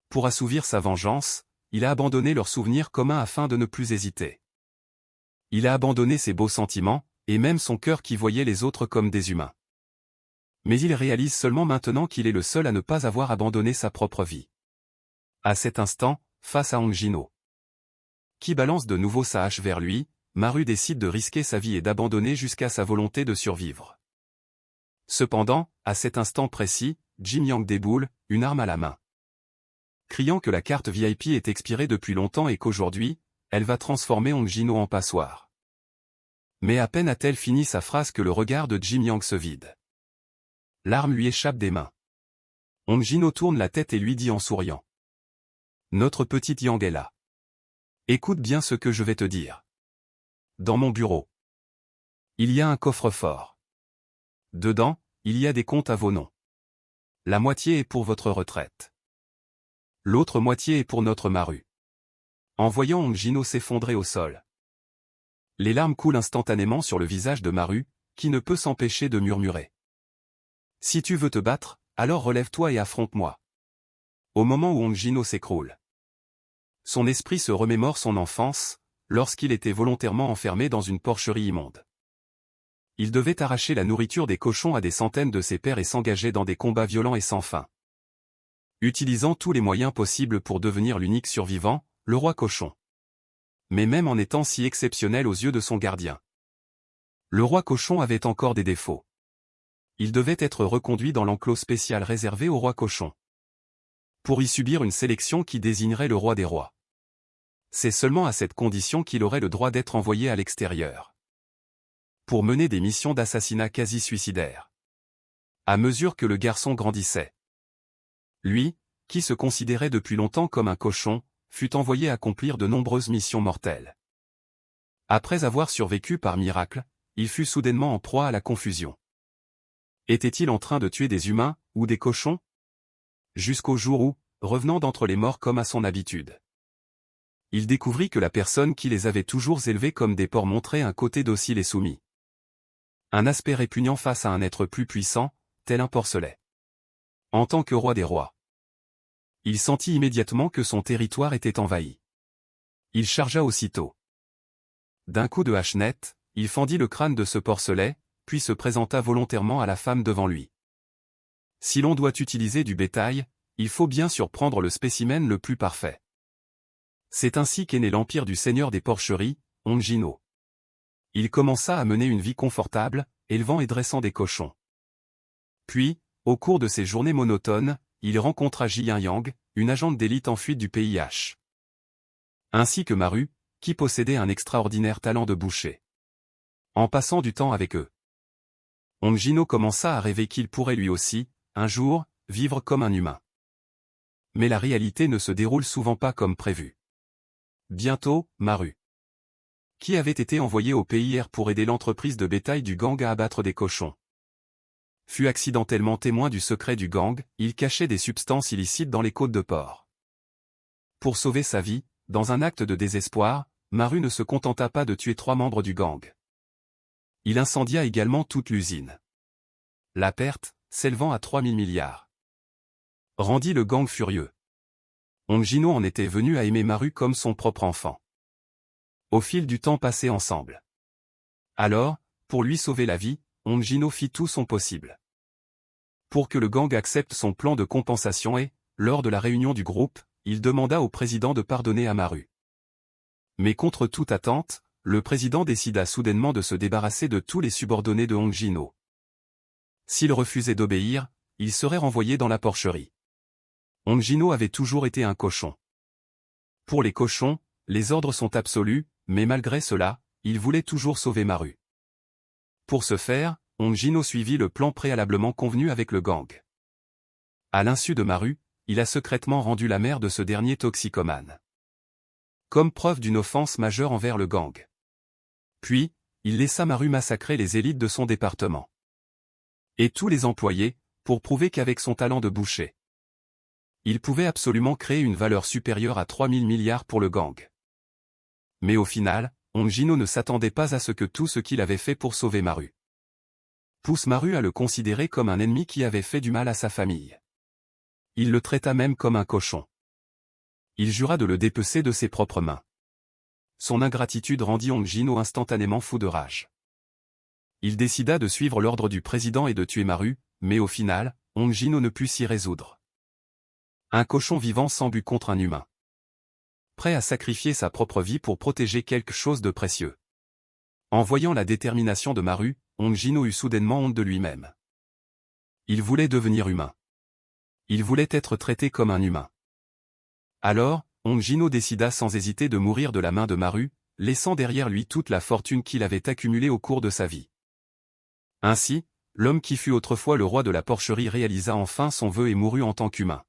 Pour assouvir sa vengeance, il a abandonné leurs souvenirs communs afin de ne plus hésiter. Il a abandonné ses beaux sentiments, et même son cœur qui voyait les autres comme des humains. Mais il réalise seulement maintenant qu'il est le seul à ne pas avoir abandonné sa propre vie. À cet instant, face à Hong Jin-ho, qui balance de nouveau sa hache vers lui, Maru décide de risquer sa vie et d'abandonner jusqu'à sa volonté de survivre. Cependant, à cet instant précis, Jim Yang déboule, une arme à la main. Criant que la carte VIP est expirée depuis longtemps et qu'aujourd'hui, elle va transformer Hong Jin-ho en passoire. Mais à peine a-t-elle fini sa phrase que le regard de Jim Yang se vide. L'arme lui échappe des mains. Hong Jin-ho tourne la tête et lui dit en souriant. Notre petite Yang est là. Écoute bien ce que je vais te dire. Dans mon bureau, il y a un coffre-fort. Dedans, il y a des comptes à vos noms. La moitié est pour votre retraite. L'autre moitié est pour notre Maru. En voyant Hong Jin-ho s'effondrer au sol, les larmes coulent instantanément sur le visage de Maru, qui ne peut s'empêcher de murmurer. Si tu veux te battre, alors relève-toi et affronte-moi. Au moment où Hong Jin-ho s'écroule, son esprit se remémore son enfance, lorsqu'il était volontairement enfermé dans une porcherie immonde. Il devait arracher la nourriture des cochons à des centaines de ses pairs et s'engager dans des combats violents et sans fin. Utilisant tous les moyens possibles pour devenir l'unique survivant, le roi cochon. Mais même en étant si exceptionnel aux yeux de son gardien, le roi cochon avait encore des défauts. Il devait être reconduit dans l'enclos spécial réservé au roi cochon, pour y subir une sélection qui désignerait le roi des rois. C'est seulement à cette condition qu'il aurait le droit d'être envoyé à l'extérieur, pour mener des missions d'assassinat quasi suicidaires. À mesure que le garçon grandissait, lui, qui se considérait depuis longtemps comme un cochon, fut envoyé accomplir de nombreuses missions mortelles. Après avoir survécu par miracle, il fut soudainement en proie à la confusion. Était-il en train de tuer des humains, ou des cochons? Jusqu'au jour où, revenant d'entre les morts comme à son habitude, il découvrit que la personne qui les avait toujours élevés comme des porcs montrait un côté docile et soumis. Un aspect répugnant face à un être plus puissant, tel un porcelet. En tant que roi des rois, il sentit immédiatement que son territoire était envahi. Il chargea aussitôt. D'un coup de hache nette, il fendit le crâne de ce porcelet, puis se présenta volontairement à la femme devant lui. Si l'on doit utiliser du bétail, il faut bien sûr prendre le spécimen le plus parfait. C'est ainsi qu'est né l'empire du seigneur des porcheries, Hong Jin-ho. Il commença à mener une vie confortable, élevant et dressant des cochons. Puis, au cours de ses journées monotones, il rencontra Jian Yang, une agente d'élite en fuite du pays H. Ainsi que Maru, qui possédait un extraordinaire talent de boucher. En passant du temps avec eux, Hong Jin-ho commença à rêver qu'il pourrait lui aussi, un jour, vivre comme un humain. Mais la réalité ne se déroule souvent pas comme prévu. Bientôt, Maru, qui avait été envoyé au pays R pour aider l'entreprise de bétail du gang à abattre des cochons, fut accidentellement témoin du secret du gang, il cachait des substances illicites dans les côtes de porc. Pour sauver sa vie, dans un acte de désespoir, Maru ne se contenta pas de tuer 3 membres du gang. Il incendia également toute l'usine. La perte, s'élevant à 3000 milliards, rendit le gang furieux. Hong Jin-ho en était venu à aimer Maru comme son propre enfant. Au fil du temps passé ensemble. Alors, pour lui sauver la vie, Hong Jin-ho fit tout son possible pour que le gang accepte son plan de compensation et, lors de la réunion du groupe, il demanda au président de pardonner à Maru. Mais contre toute attente, le président décida soudainement de se débarrasser de tous les subordonnés de Hong Jin-ho. S'il refusait d'obéir, il serait renvoyé dans la porcherie. Hong Jin-ho avait toujours été un cochon. Pour les cochons, les ordres sont absolus, mais malgré cela, il voulait toujours sauver Maru. Pour ce faire, Hong Jin-ho suivit le plan préalablement convenu avec le gang. À l'insu de Maru, il a secrètement rendu la mère de ce dernier toxicomane, comme preuve d'une offense majeure envers le gang. Puis, il laissa Maru massacrer les élites de son département. Et tous les employés, pour prouver qu'avec son talent de boucher, il pouvait absolument créer une valeur supérieure à 3000 milliards pour le gang. Mais au final, Hong Jin-ho ne s'attendait pas à ce que tout ce qu'il avait fait pour sauver Maru pousse Maru à le considérer comme un ennemi qui avait fait du mal à sa famille. Il le traita même comme un cochon. Il jura de le dépecer de ses propres mains. Son ingratitude rendit Hong Jin-ho instantanément fou de rage. Il décida de suivre l'ordre du président et de tuer Maru, mais au final, Hong Jin-ho ne put s'y résoudre. Un cochon vivant sans but contre un humain. Prêt à sacrifier sa propre vie pour protéger quelque chose de précieux. En voyant la détermination de Maru, Hong Jin-ho eut soudainement honte de lui-même. Il voulait devenir humain. Il voulait être traité comme un humain. Alors, Hong Jin-ho décida sans hésiter de mourir de la main de Maru, laissant derrière lui toute la fortune qu'il avait accumulée au cours de sa vie. Ainsi, l'homme qui fut autrefois le roi de la porcherie réalisa enfin son vœu et mourut en tant qu'humain.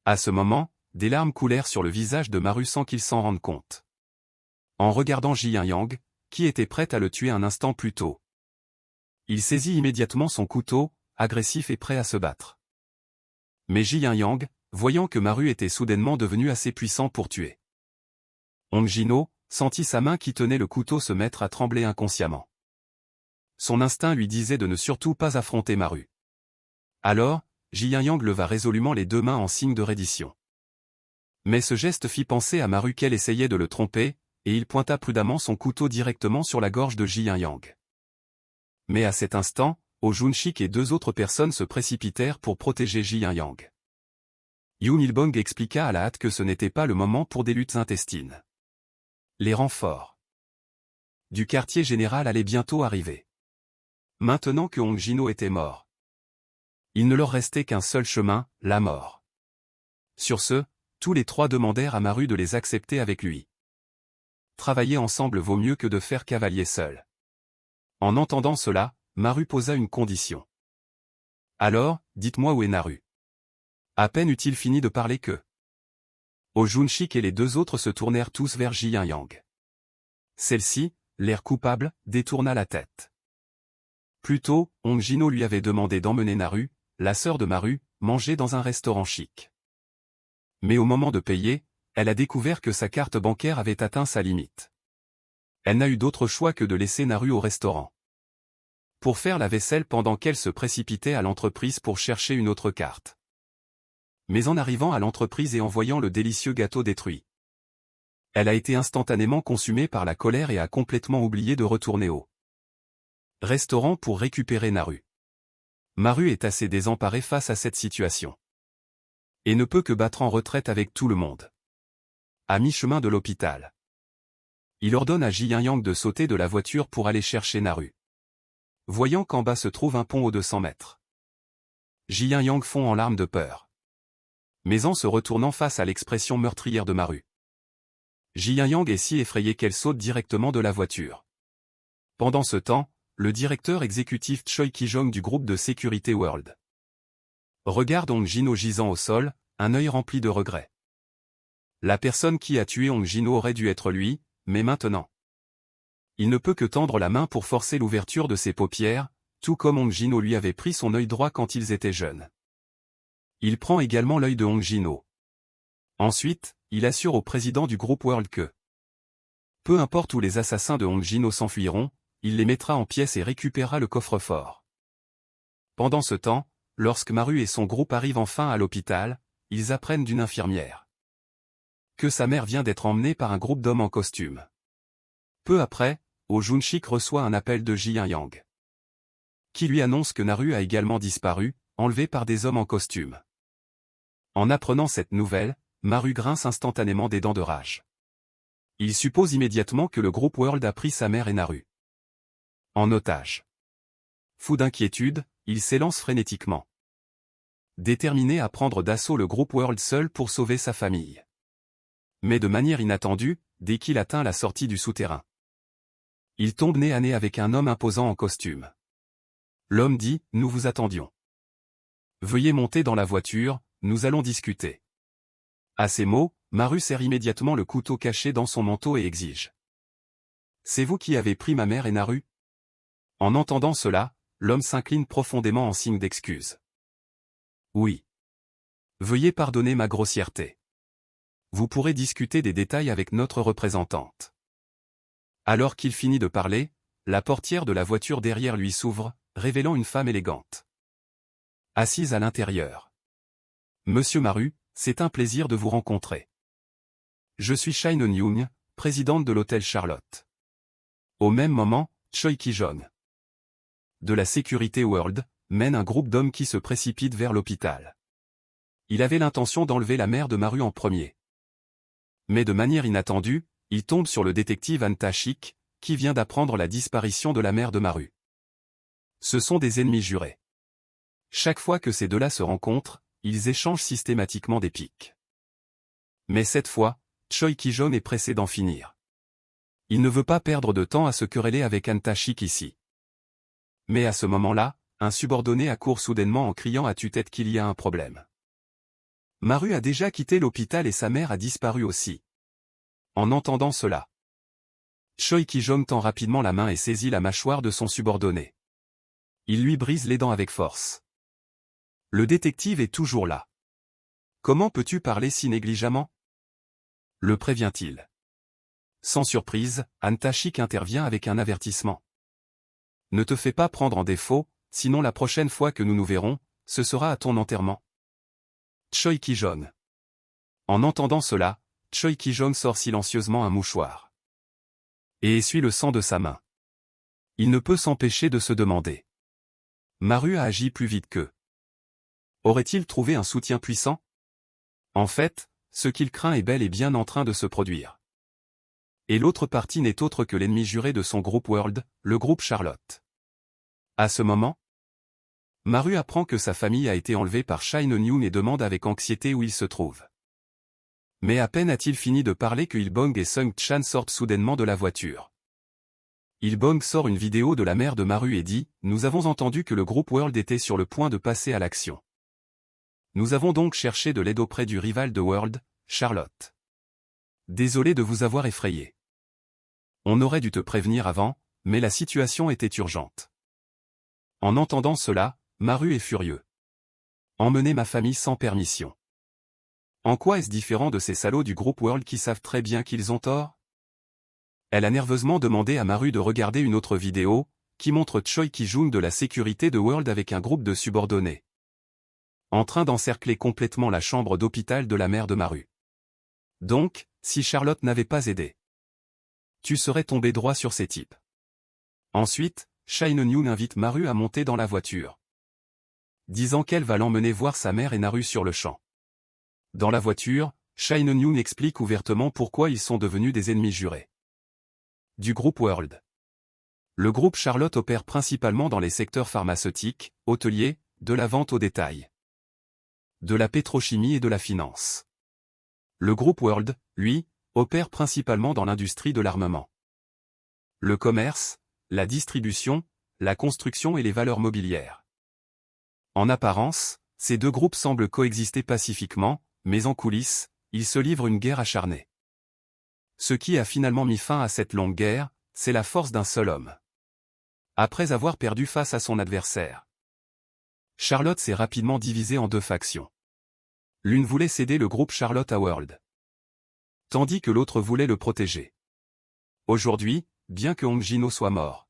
À ce moment, des larmes coulèrent sur le visage de Maru sans qu'il s'en rende compte. En regardant Jian-yang, qui était prête à le tuer un instant plus tôt. Il saisit immédiatement son couteau, agressif et prêt à se battre. Mais Jian-yang, voyant que Maru était soudainement devenu assez puissant pour tuer. Hong Jin-ho sentit sa main qui tenait le couteau se mettre à trembler inconsciemment. Son instinct lui disait de ne surtout pas affronter Maru. Alors, Jian-yang leva résolument les deux mains en signe de reddition. Mais ce geste fit penser à Maru qu'elle essayait de le tromper, et il pointa prudemment son couteau directement sur la gorge de Jian-yang. Mais à cet instant, Oh Jun-shik et deux autres personnes se précipitèrent pour protéger Jian-yang. Yoon Il-bong expliqua à la hâte que ce n'était pas le moment pour des luttes intestines. Les renforts du quartier général allaient bientôt arriver. Maintenant que Hong Jin-ho était mort, il ne leur restait qu'un seul chemin, la mort. Sur ce, tous les trois demandèrent à Maru de les accepter avec lui. Travailler ensemble vaut mieux que de faire cavalier seul. En entendant cela, Maru posa une condition. Alors, dites-moi où est Naru. À peine eut-il fini de parler que Oh Jun-shik et les deux autres se tournèrent tous vers Jian-yang. Celle-ci, l'air coupable, détourna la tête. Plus tôt, Hong Jin-ho lui avait demandé d'emmener Naru, la sœur de Maru, manger dans un restaurant chic. Mais au moment de payer, elle a découvert que sa carte bancaire avait atteint sa limite. Elle n'a eu d'autre choix que de laisser Naru au restaurant pour faire la vaisselle pendant qu'elle se précipitait à l'entreprise pour chercher une autre carte. Mais en arrivant à l'entreprise et en voyant le délicieux gâteau détruit, elle a été instantanément consumée par la colère et a complètement oublié de retourner au restaurant pour récupérer Naru. Maru est assez désemparée face à cette situation. Et ne peut que battre en retraite avec tout le monde. À mi-chemin de l'hôpital, il ordonne à Jian-yang de sauter de la voiture pour aller chercher Naru. Voyant qu'en bas se trouve un pont aux 200 mètres. Jian-yang fond en larmes de peur. Mais en se retournant face à l'expression meurtrière de Maru, Jian-yang est si effrayée qu'elle saute directement de la voiture. Pendant ce temps, le directeur exécutif Choi Ki-jong du groupe de sécurité World regarde Hong Jin-ho gisant au sol, un œil rempli de regret. La personne qui a tué Hong Jin-ho aurait dû être lui, mais maintenant, il ne peut que tendre la main pour forcer l'ouverture de ses paupières, tout comme Hong Jin-ho lui avait pris son œil droit quand ils étaient jeunes. Il prend également l'œil de Hong Jin-ho. Ensuite, il assure au président du groupe World que peu importe où les assassins de Hong Jin-ho s'enfuiront, il les mettra en pièces et récupérera le coffre-fort. Pendant ce temps, lorsque Maru et son groupe arrivent enfin à l'hôpital, ils apprennent d'une infirmière que sa mère vient d'être emmenée par un groupe d'hommes en costume. Peu après, Oh Jun-shik reçoit un appel de Jian-yang, qui lui annonce que Naru a également disparu, enlevé par des hommes en costume. En apprenant cette nouvelle, Maru grince instantanément des dents de rage. Il suppose immédiatement que le groupe World a pris sa mère et Naru en otage. Fou d'inquiétude, il s'élance frénétiquement, déterminé à prendre d'assaut le groupe World seul pour sauver sa famille. Mais de manière inattendue, dès qu'il atteint la sortie du souterrain, il tombe nez à nez avec un homme imposant en costume. L'homme dit « Nous vous attendions. Veuillez monter dans la voiture, nous allons discuter. » À ces mots, Maru serre immédiatement le couteau caché dans son manteau et exige « C'est vous qui avez pris ma mère et Naru ?» En entendant cela, l'homme s'incline profondément en signe d'excuse. « Oui. Veuillez pardonner ma grossièreté. Vous pourrez discuter des détails avec notre représentante. » Alors qu'il finit de parler, la portière de la voiture derrière lui s'ouvre, révélant une femme élégante assise à l'intérieur. « Monsieur Maru, c'est un plaisir de vous rencontrer. Je suis Shai Non-young, présidente de l'hôtel Charlotte. » Au même moment, Choi Ki-jong de la sécurité World, mène un groupe d'hommes qui se précipitent vers l'hôpital. Il avait l'intention d'enlever la mère de Maru en premier. Mais de manière inattendue, il tombe sur le détective Antashik, qui vient d'apprendre la disparition de la mère de Maru. Ce sont des ennemis jurés. Chaque fois que ces deux-là se rencontrent, ils échangent systématiquement des piques. Mais cette fois, Choi Ki-jong est pressé d'en finir. Il ne veut pas perdre de temps à se quereller avec Antashik ici. Mais à ce moment-là, un subordonné accourt soudainement en criant à tue-tête qu'il y a un problème. Maru a déjà quitté l'hôpital et sa mère a disparu aussi. En entendant cela, Choi Ki-jong tend rapidement la main et saisit la mâchoire de son subordonné. Il lui brise les dents avec force. Le détective est toujours là. Comment peux-tu parler si négligemment? Le prévient-il. Sans surprise, Antashik intervient avec un avertissement. Ne te fais pas prendre en défaut, sinon la prochaine fois que nous nous verrons, ce sera à ton enterrement. Choi Ki-jong. En entendant cela, Choi Ki-jong sort silencieusement un mouchoir. Et essuie le sang de sa main. Il ne peut s'empêcher de se demander. Maru a agi plus vite qu'eux. Aurait-il trouvé un soutien puissant? En fait, ce qu'il craint est bel et bien en train de se produire. Et l'autre partie n'est autre que l'ennemi juré de son groupe World, le groupe Charlotte. À ce moment, Maru apprend que sa famille a été enlevée par Chae Non-yoon et demande avec anxiété où il se trouve. Mais à peine a-t-il fini de parler que Il-bong et Sung-chan sortent soudainement de la voiture. Il-bong sort une vidéo de la mère de Maru et dit « Nous avons entendu que le groupe World était sur le point de passer à l'action. Nous avons donc cherché de l'aide auprès du rival de World, Charlotte. Désolé de vous avoir effrayé. On aurait dû te prévenir avant, mais la situation était urgente. » En entendant cela, Maru est furieux. Emmener ma famille sans permission. En quoi est-ce différent de ces salauds du groupe World qui savent très bien qu'ils ont tort? Elle a nerveusement demandé à Maru de regarder une autre vidéo, qui montre Choi Ki-jong de la sécurité de World avec un groupe de subordonnés. En train d'encercler complètement la chambre d'hôpital de la mère de Maru. Donc, si Charlotte n'avait pas aidé, tu serais tombé droit sur ces types. Ensuite, Chae Non-yoon invite Maru à monter dans la voiture, disant qu'elle va l'emmener voir sa mère et Naru sur le champ. Dans la voiture, Chae Non-yoon explique ouvertement pourquoi ils sont devenus des ennemis jurés du groupe World. Le groupe Charlotte opère principalement dans les secteurs pharmaceutiques, hôteliers, de la vente au détail, de la pétrochimie et de la finance. Le groupe World, lui, opère principalement dans l'industrie de l'armement, le commerce, la distribution, la construction et les valeurs mobilières. En apparence, ces deux groupes semblent coexister pacifiquement, mais en coulisses, ils se livrent une guerre acharnée. Ce qui a finalement mis fin à cette longue guerre, c'est la force d'un seul homme. Après avoir perdu face à son adversaire, Charlotte s'est rapidement divisée en deux factions. L'une voulait céder le groupe Charlotte à World, tandis que l'autre voulait le protéger. Aujourd'hui, bien que Hong Jin-ho soit mort,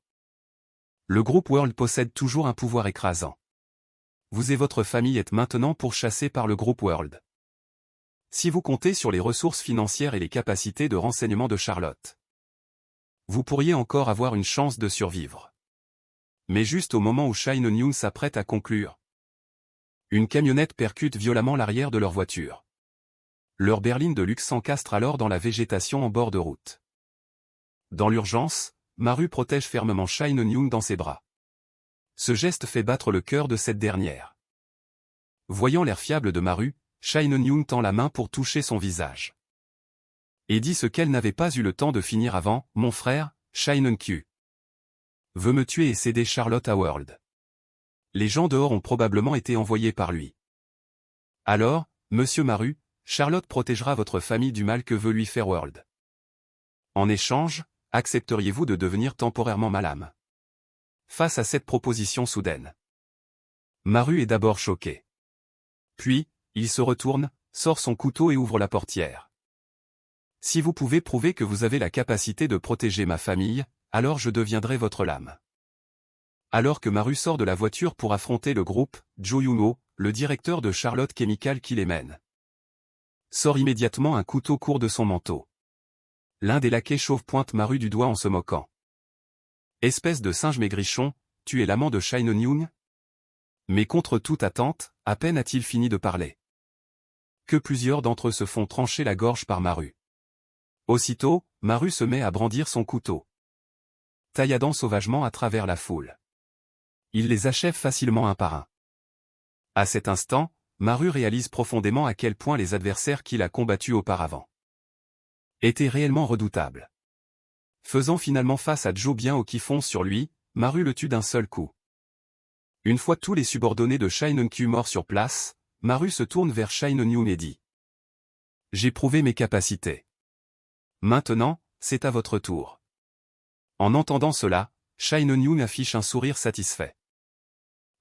le groupe World possède toujours un pouvoir écrasant. Vous et votre famille êtes maintenant pourchassés par le groupe World. Si vous comptez sur les ressources financières et les capacités de renseignement de Charlotte, vous pourriez encore avoir une chance de survivre. Mais juste au moment où Chae Non-yoon s'apprête à conclure, une camionnette percute violemment l'arrière de leur voiture. Leur berline de luxe s'encastre alors dans la végétation en bord de route. Dans l'urgence, Maru protège fermement Chae Non-yoon dans ses bras. Ce geste fait battre le cœur de cette dernière. Voyant l'air fiable de Maru, Chae Non-yoon tend la main pour toucher son visage. Et dit ce qu'elle n'avait pas eu le temps de finir avant, « Mon frère, Chae Non-kyu, veut me tuer et céder Charlotte à World. Les gens dehors ont probablement été envoyés par lui. Alors, monsieur Maru, Charlotte protégera votre famille du mal que veut lui faire World. En échange, accepteriez-vous de devenir temporairement malade ?» Face à cette proposition soudaine, Maru est d'abord choqué. Puis, il se retourne, sort son couteau et ouvre la portière. « Si vous pouvez prouver que vous avez la capacité de protéger ma famille, alors je deviendrai votre lame. » Alors que Maru sort de la voiture pour affronter le groupe, Jo Yoon-ho, le directeur de Charlotte Chemical qui les mène, sort immédiatement un couteau court de son manteau. L'un des laquais chauves pointe Maru du doigt en se moquant. « Espèce de singe maigrichon, tu es l'amant de Shai Non-young? Mais contre toute attente, à peine a-t-il fini de parler que plusieurs d'entre eux se font trancher la gorge par Maru. Aussitôt, Maru se met à brandir son couteau, tailladant sauvagement à travers la foule. Il les achève facilement un par un. À cet instant, Maru réalise profondément à quel point les adversaires qu'il a combattus auparavant étaient réellement redoutables. Faisant finalement face à Zhou Biao qui fonce sur lui, Maru le tue d'un seul coup. Une fois tous les subordonnés de Shai Non-kyu morts sur place, Maru se tourne vers Shai Non-young et dit: J'ai prouvé mes capacités. Maintenant, c'est à votre tour. En entendant cela, Shai Non-young affiche un sourire satisfait.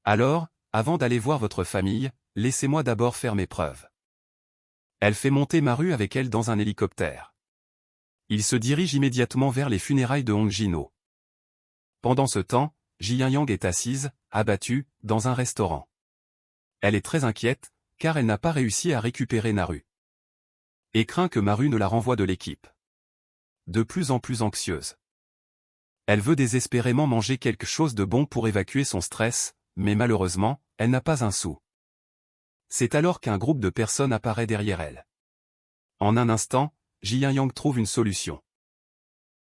Alors, avant d'aller voir votre famille, laissez-moi d'abord faire mes preuves. Elle fait monter Maru avec elle dans un hélicoptère. Il se dirige immédiatement vers les funérailles de Hong Jin-ho. Pendant ce temps, Ji Yang est assise, abattue, dans un restaurant. Elle est très inquiète, car elle n'a pas réussi à récupérer Naru. Et craint que Maru ne la renvoie de l'équipe. De plus en plus anxieuse. Elle veut désespérément manger quelque chose de bon pour évacuer son stress, mais malheureusement, elle n'a pas un sou. C'est alors qu'un groupe de personnes apparaît derrière elle. En un instant, Ji Yang trouve une solution.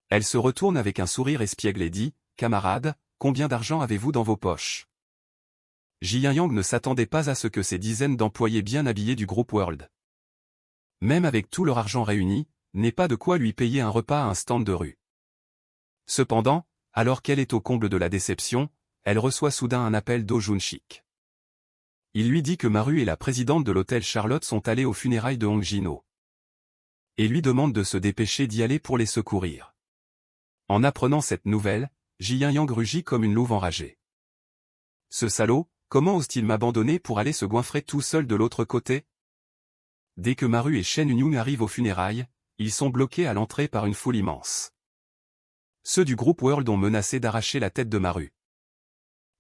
Elle se retourne avec un sourire espiègle et dit: Camarade, combien d'argent avez-vous dans vos poches? Ji Yang ne s'attendait pas à ce que ces dizaines d'employés bien habillés du groupe World, même avec tout leur argent réuni, n'aient pas de quoi lui payer un repas à un stand de rue. Cependant, alors qu'elle est au comble de la déception, elle reçoit soudain un appel d'O Jun-sik. Il lui dit que Maru et la présidente de l'hôtel Charlotte sont allés aux funérailles de Hong Jin-ho. Et lui demande de se dépêcher d'y aller pour les secourir. En apprenant cette nouvelle, Ji Yang rugit comme une louve enragée. Ce salaud, comment ose-t-il m'abandonner pour aller se goinfrer tout seul de l'autre côté? Dès que Maru et Shen Yun arrivent aux funérailles, ils sont bloqués à l'entrée par une foule immense. Ceux du groupe World ont menacé d'arracher la tête de Maru,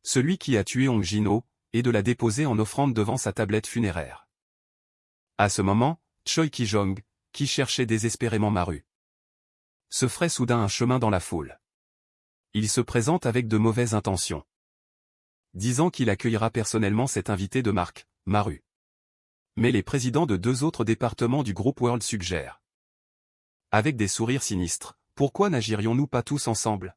celui qui a tué Hong Jin-ho, et de la déposer en offrande devant sa tablette funéraire. À ce moment, Choi Ki-jong, qui cherchait désespérément Maru, se ferait soudain un chemin dans la foule. Il se présente avec de mauvaises intentions, disant qu'il accueillera personnellement cet invité de marque, Maru. Mais les présidents de deux autres départements du groupe World suggèrent, avec des sourires sinistres, pourquoi n'agirions-nous pas tous ensemble?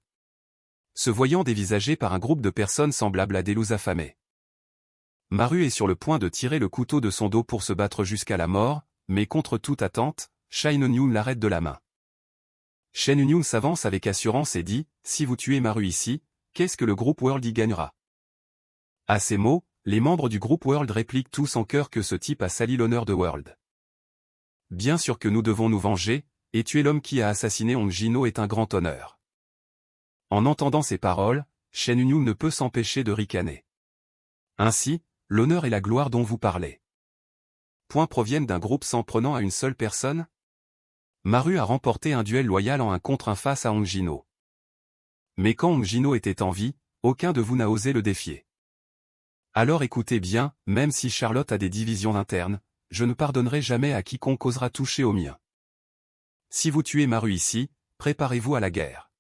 Se voyant dévisagé par un groupe de personnes semblables à des loups affamés, Maru est sur le point de tirer le couteau de son dos pour se battre jusqu'à la mort, mais contre toute attente, Shai Non-young l'arrête de la main. Shen Non-young s'avance avec assurance et dit: Si vous tuez Maru ici, qu'est-ce que le groupe World y gagnera? À ces mots, les membres du groupe World répliquent tous en chœur que ce type a sali l'honneur de World. Bien sûr que nous devons nous venger, et tuer l'homme qui a assassiné Hong Jin-ho est un grand honneur. En entendant ces paroles, Shen Non-young ne peut s'empêcher de ricaner. Ainsi, l'honneur et la gloire dont vous parlez proviennent d'un groupe s'en prenant à une seule personne? Maru a remporté un duel loyal en 1 contre 1 face à Hong Jin-ho. Mais quand Hong Jin-ho était en vie, aucun de vous n'a osé le défier. Alors écoutez bien, même si Charlotte a des divisions internes, je ne pardonnerai jamais à quiconque osera toucher au mien. Si vous tuez Maru ici, préparez-vous à la guerre.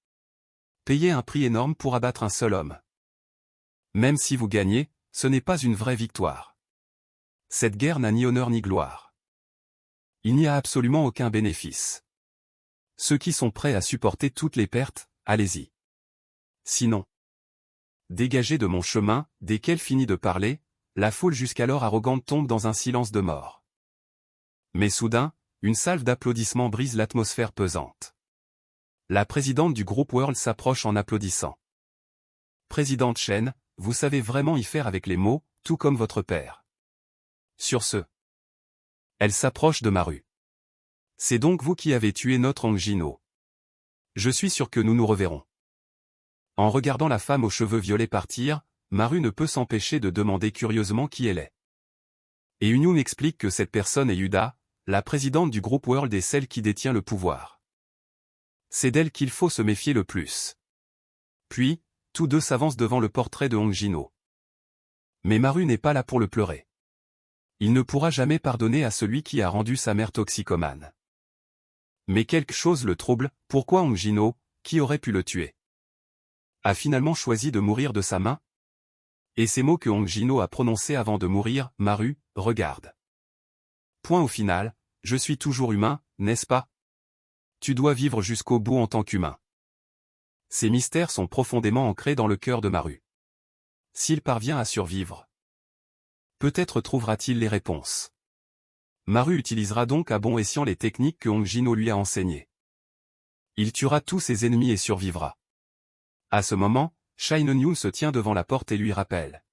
Payez un prix énorme pour abattre un seul homme. Même si vous gagnez, ce n'est pas une vraie victoire. Cette guerre n'a ni honneur ni gloire. Il n'y a absolument aucun bénéfice. Ceux qui sont prêts à supporter toutes les pertes, allez-y. Sinon, dégagez de mon chemin. Dès qu'elle finit de parler, la foule jusqu'alors arrogante tombe dans un silence de mort. Mais soudain, une salve d'applaudissements brise l'atmosphère pesante. La présidente du groupe World s'approche en applaudissant. Présidente Shen, vous savez vraiment y faire avec les mots, tout comme votre père. Sur ce, elle s'approche de Maru. C'est donc vous qui avez tué notre Hong Jin-ho. Je suis sûr que nous nous reverrons. En regardant la femme aux cheveux violets partir, Maru ne peut s'empêcher de demander curieusement qui elle est. Et Yoon explique que cette personne est Yuda, la présidente du groupe World et celle qui détient le pouvoir. C'est d'elle qu'il faut se méfier le plus. Puis, tous deux s'avancent devant le portrait de Hong Jin-ho. Mais Maru n'est pas là pour le pleurer. Il ne pourra jamais pardonner à celui qui a rendu sa mère toxicomane. Mais quelque chose le trouble, pourquoi Hong Jin-ho, qui aurait pu le tuer? a finalement choisi de mourir de sa main? Et ces mots que Hong Jin-ho a prononcés avant de mourir, Maru, regarde. Point au final, je suis toujours humain, n'est-ce pas? Tu dois vivre jusqu'au bout en tant qu'humain. Ces mystères sont profondément ancrés dans le cœur de Maru. S'il parvient à survivre, peut-être trouvera-t-il les réponses. Maru utilisera donc à bon escient les techniques que Hong Jin-ho lui a enseignées. Il tuera tous ses ennemis et survivra. À ce moment, Shai Non-yoon se tient devant la porte et lui rappelle.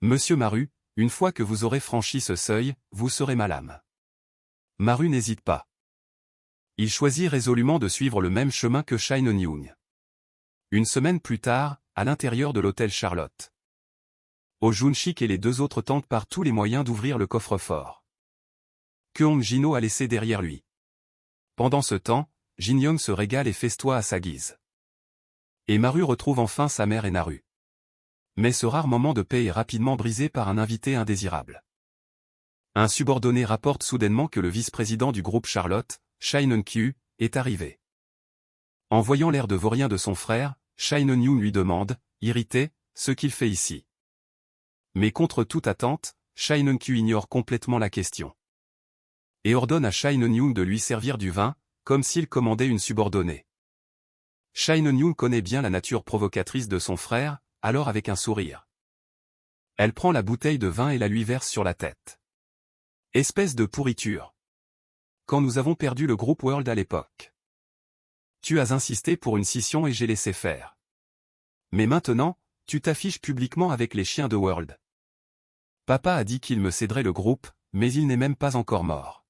Monsieur Maru, une fois que vous aurez franchi ce seuil, vous serez ma lame. Maru n'hésite pas. Il choisit résolument de suivre le même chemin que Shai Non-yoon. Une semaine plus tard, à l'intérieur de l'hôtel Charlotte. Oh Jun-shik et les deux autres tentent par tous les moyens d'ouvrir le coffre-fort que Hong Jin-ho a laissé derrière lui. Pendant ce temps, Jin-young se régale et festoie à sa guise. Et Maru retrouve enfin sa mère et Naru. Mais ce rare moment de paix est rapidement brisé par un invité indésirable. Un subordonné rapporte soudainement que le vice-président du groupe Charlotte, Shai Non-kyu, est arrivé. En voyant l'air de vaurien de son frère, Shai Non-yoon lui demande, irrité, ce qu'il fait ici. Mais contre toute attente, Shai Non-kyu ignore complètement la question. Et ordonne à Shai Non-yoon de lui servir du vin, comme s'il commandait une subordonnée. Shai Non-yoon connaît bien la nature provocatrice de son frère, alors avec un sourire. Elle prend la bouteille de vin et la lui verse sur la tête. Espèce de pourriture. Quand nous avons perdu le groupe World à l'époque. Tu as insisté pour une scission et j'ai laissé faire. Mais maintenant, tu t'affiches publiquement avec les chiens de World. Papa a dit qu'il me céderait le groupe, mais il n'est même pas encore mort.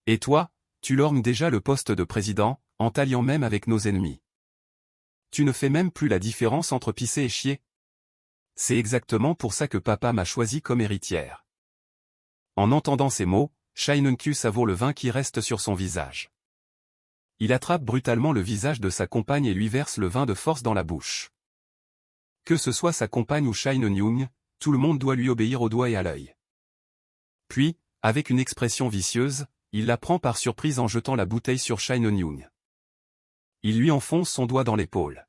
Et toi, tu lorgnes déjà le poste de président, en t'alliant même avec nos ennemis. Tu ne fais même plus la différence entre pisser et chier. C'est exactement pour ça que papa m'a choisi comme héritière. En entendant ces mots, Shai Non-kyu savoure le vin qui reste sur son visage. Il attrape brutalement le visage de sa compagne et lui verse le vin de force dans la bouche. Que ce soit sa compagne ou Shai Non-yoon, tout le monde doit lui obéir au doigt et à l'œil. Puis, avec une expression vicieuse, il la prend par surprise en jetant la bouteille sur Shai Non-yoon. Il lui enfonce son doigt dans l'épaule.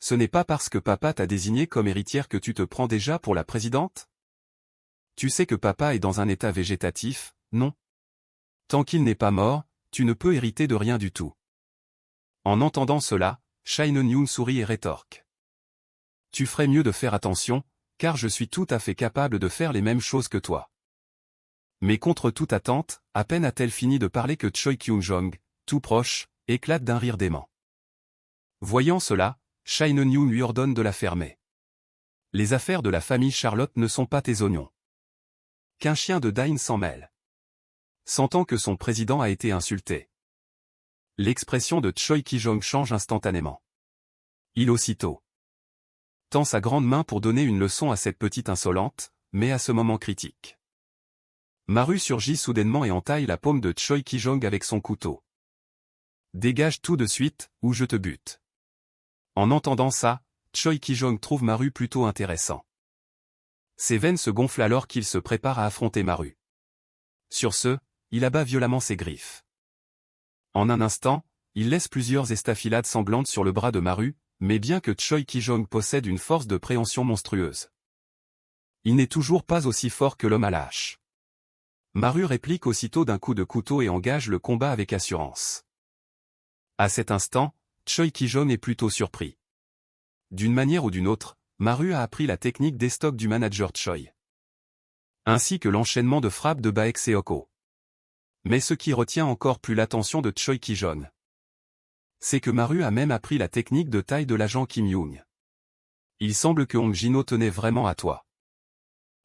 Ce n'est pas parce que papa t'a désigné comme héritière que tu te prends déjà pour la présidente? Tu sais que papa est dans un état végétatif, non? Tant qu'il n'est pas mort, tu ne peux hériter de rien du tout. En entendant cela, Shai Non-yoon sourit et rétorque. Tu ferais mieux de faire attention, car je suis tout à fait capable de faire les mêmes choses que toi. Mais contre toute attente, à peine a-t-elle fini de parler que Choi Kyung-jong, tout proche, éclate d'un rire dément. Voyant cela, Shai Non-yoon lui ordonne de la fermer. Les affaires de la famille Charlotte ne sont pas tes oignons. Qu'un chien de Dain s'en mêle. Sentant que son président a été insulté. L'expression de Choi Ki-jong change instantanément. Il aussitôt tend sa grande main pour donner une leçon à cette petite insolente, mais à ce moment critique. Maru surgit soudainement et entaille la paume de Choi Ki-jong avec son couteau. Dégage tout de suite, ou je te bute. En entendant ça, Choi Ki-jong trouve Maru plutôt intéressant. Ses veines se gonflent alors qu'il se prépare à affronter Maru. Sur ce, il abat violemment ses griffes. En un instant, il laisse plusieurs estafilades sanglantes sur le bras de Maru, mais bien que Choi Ki-jong possède une force de préhension monstrueuse. Il n'est toujours pas aussi fort que l'homme à la hache. Maru réplique aussitôt d'un coup de couteau et engage le combat avec assurance. À cet instant, Choi Ki-jong est plutôt surpris. D'une manière ou d'une autre, Maru a appris la technique des stocks du manager Choi. Ainsi que l'enchaînement de frappes de Baek Seoko. Mais ce qui retient encore plus l'attention de Choi Ki-jong, c'est que Maru a même appris la technique de taille de l'agent Kim Young. Il semble que Hong Jin-ho tenait vraiment à toi.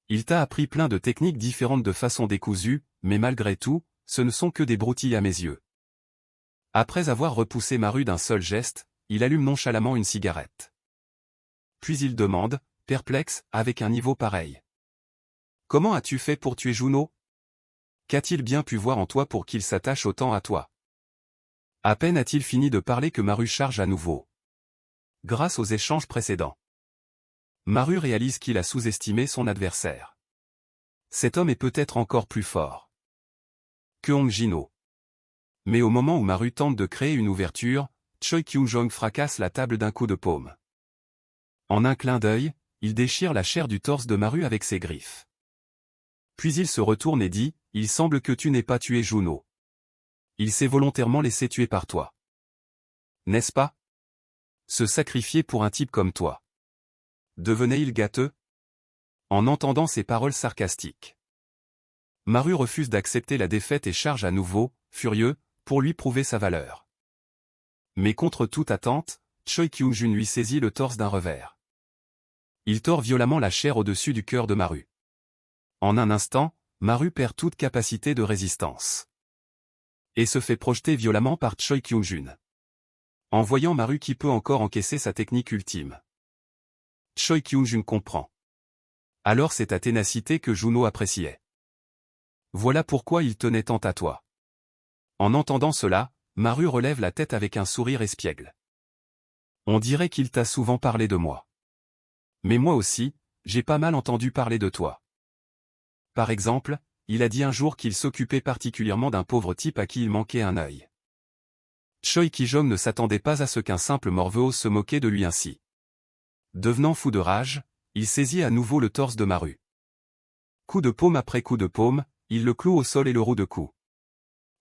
Il t'a appris plein de techniques différentes de façon décousue, mais malgré tout, ce ne sont que des broutilles à mes yeux. Après avoir repoussé Maru d'un seul geste, il allume nonchalamment une cigarette. Puis il demande, perplexe, avec un niveau pareil. Comment as-tu fait pour tuer Juno? Qu'a-t-il bien pu voir en toi pour qu'il s'attache autant à toi? À peine a-t-il fini de parler que Maru charge à nouveau. Grâce aux échanges précédents, Maru réalise qu'il a sous-estimé son adversaire. Cet homme est peut-être encore plus fort que Hong Jin-ho. Mais au moment où Maru tente de créer une ouverture, Choi Kyung-jong fracasse la table d'un coup de paume. En un clin d'œil, il déchire la chair du torse de Maru avec ses griffes. Puis il se retourne et dit, « Il semble que tu n'aies pas tué Juno. Il s'est volontairement laissé tuer par toi. N'est-ce pas? Se sacrifier pour un type comme toi. Devenait-il gâteux? » En entendant ces paroles sarcastiques, Maru refuse d'accepter la défaite et charge à nouveau, furieux, pour lui prouver sa valeur. Mais contre toute attente, Choi Kyung-jun lui saisit le torse d'un revers. Il tord violemment la chair au-dessus du cœur de Maru. En un instant, Maru perd toute capacité de résistance. Et se fait projeter violemment par Choi Kyung-jun. En voyant Maru qui peut encore encaisser sa technique ultime, Choi Kyung-jun comprend. Alors c'est ta ténacité que Juno appréciait. Voilà pourquoi il tenait tant à toi. En entendant cela, Maru relève la tête avec un sourire espiègle. On dirait qu'il t'a souvent parlé de moi. Mais moi aussi, j'ai pas mal entendu parler de toi. Par exemple, il a dit un jour qu'il s'occupait particulièrement d'un pauvre type à qui il manquait un œil. Choi Ki-jong ne s'attendait pas à ce qu'un simple morveau se moquait de lui ainsi. Devenant fou de rage, il saisit à nouveau le torse de Maru. Coup de paume après coup de paume, il le cloue au sol et le roue de coups.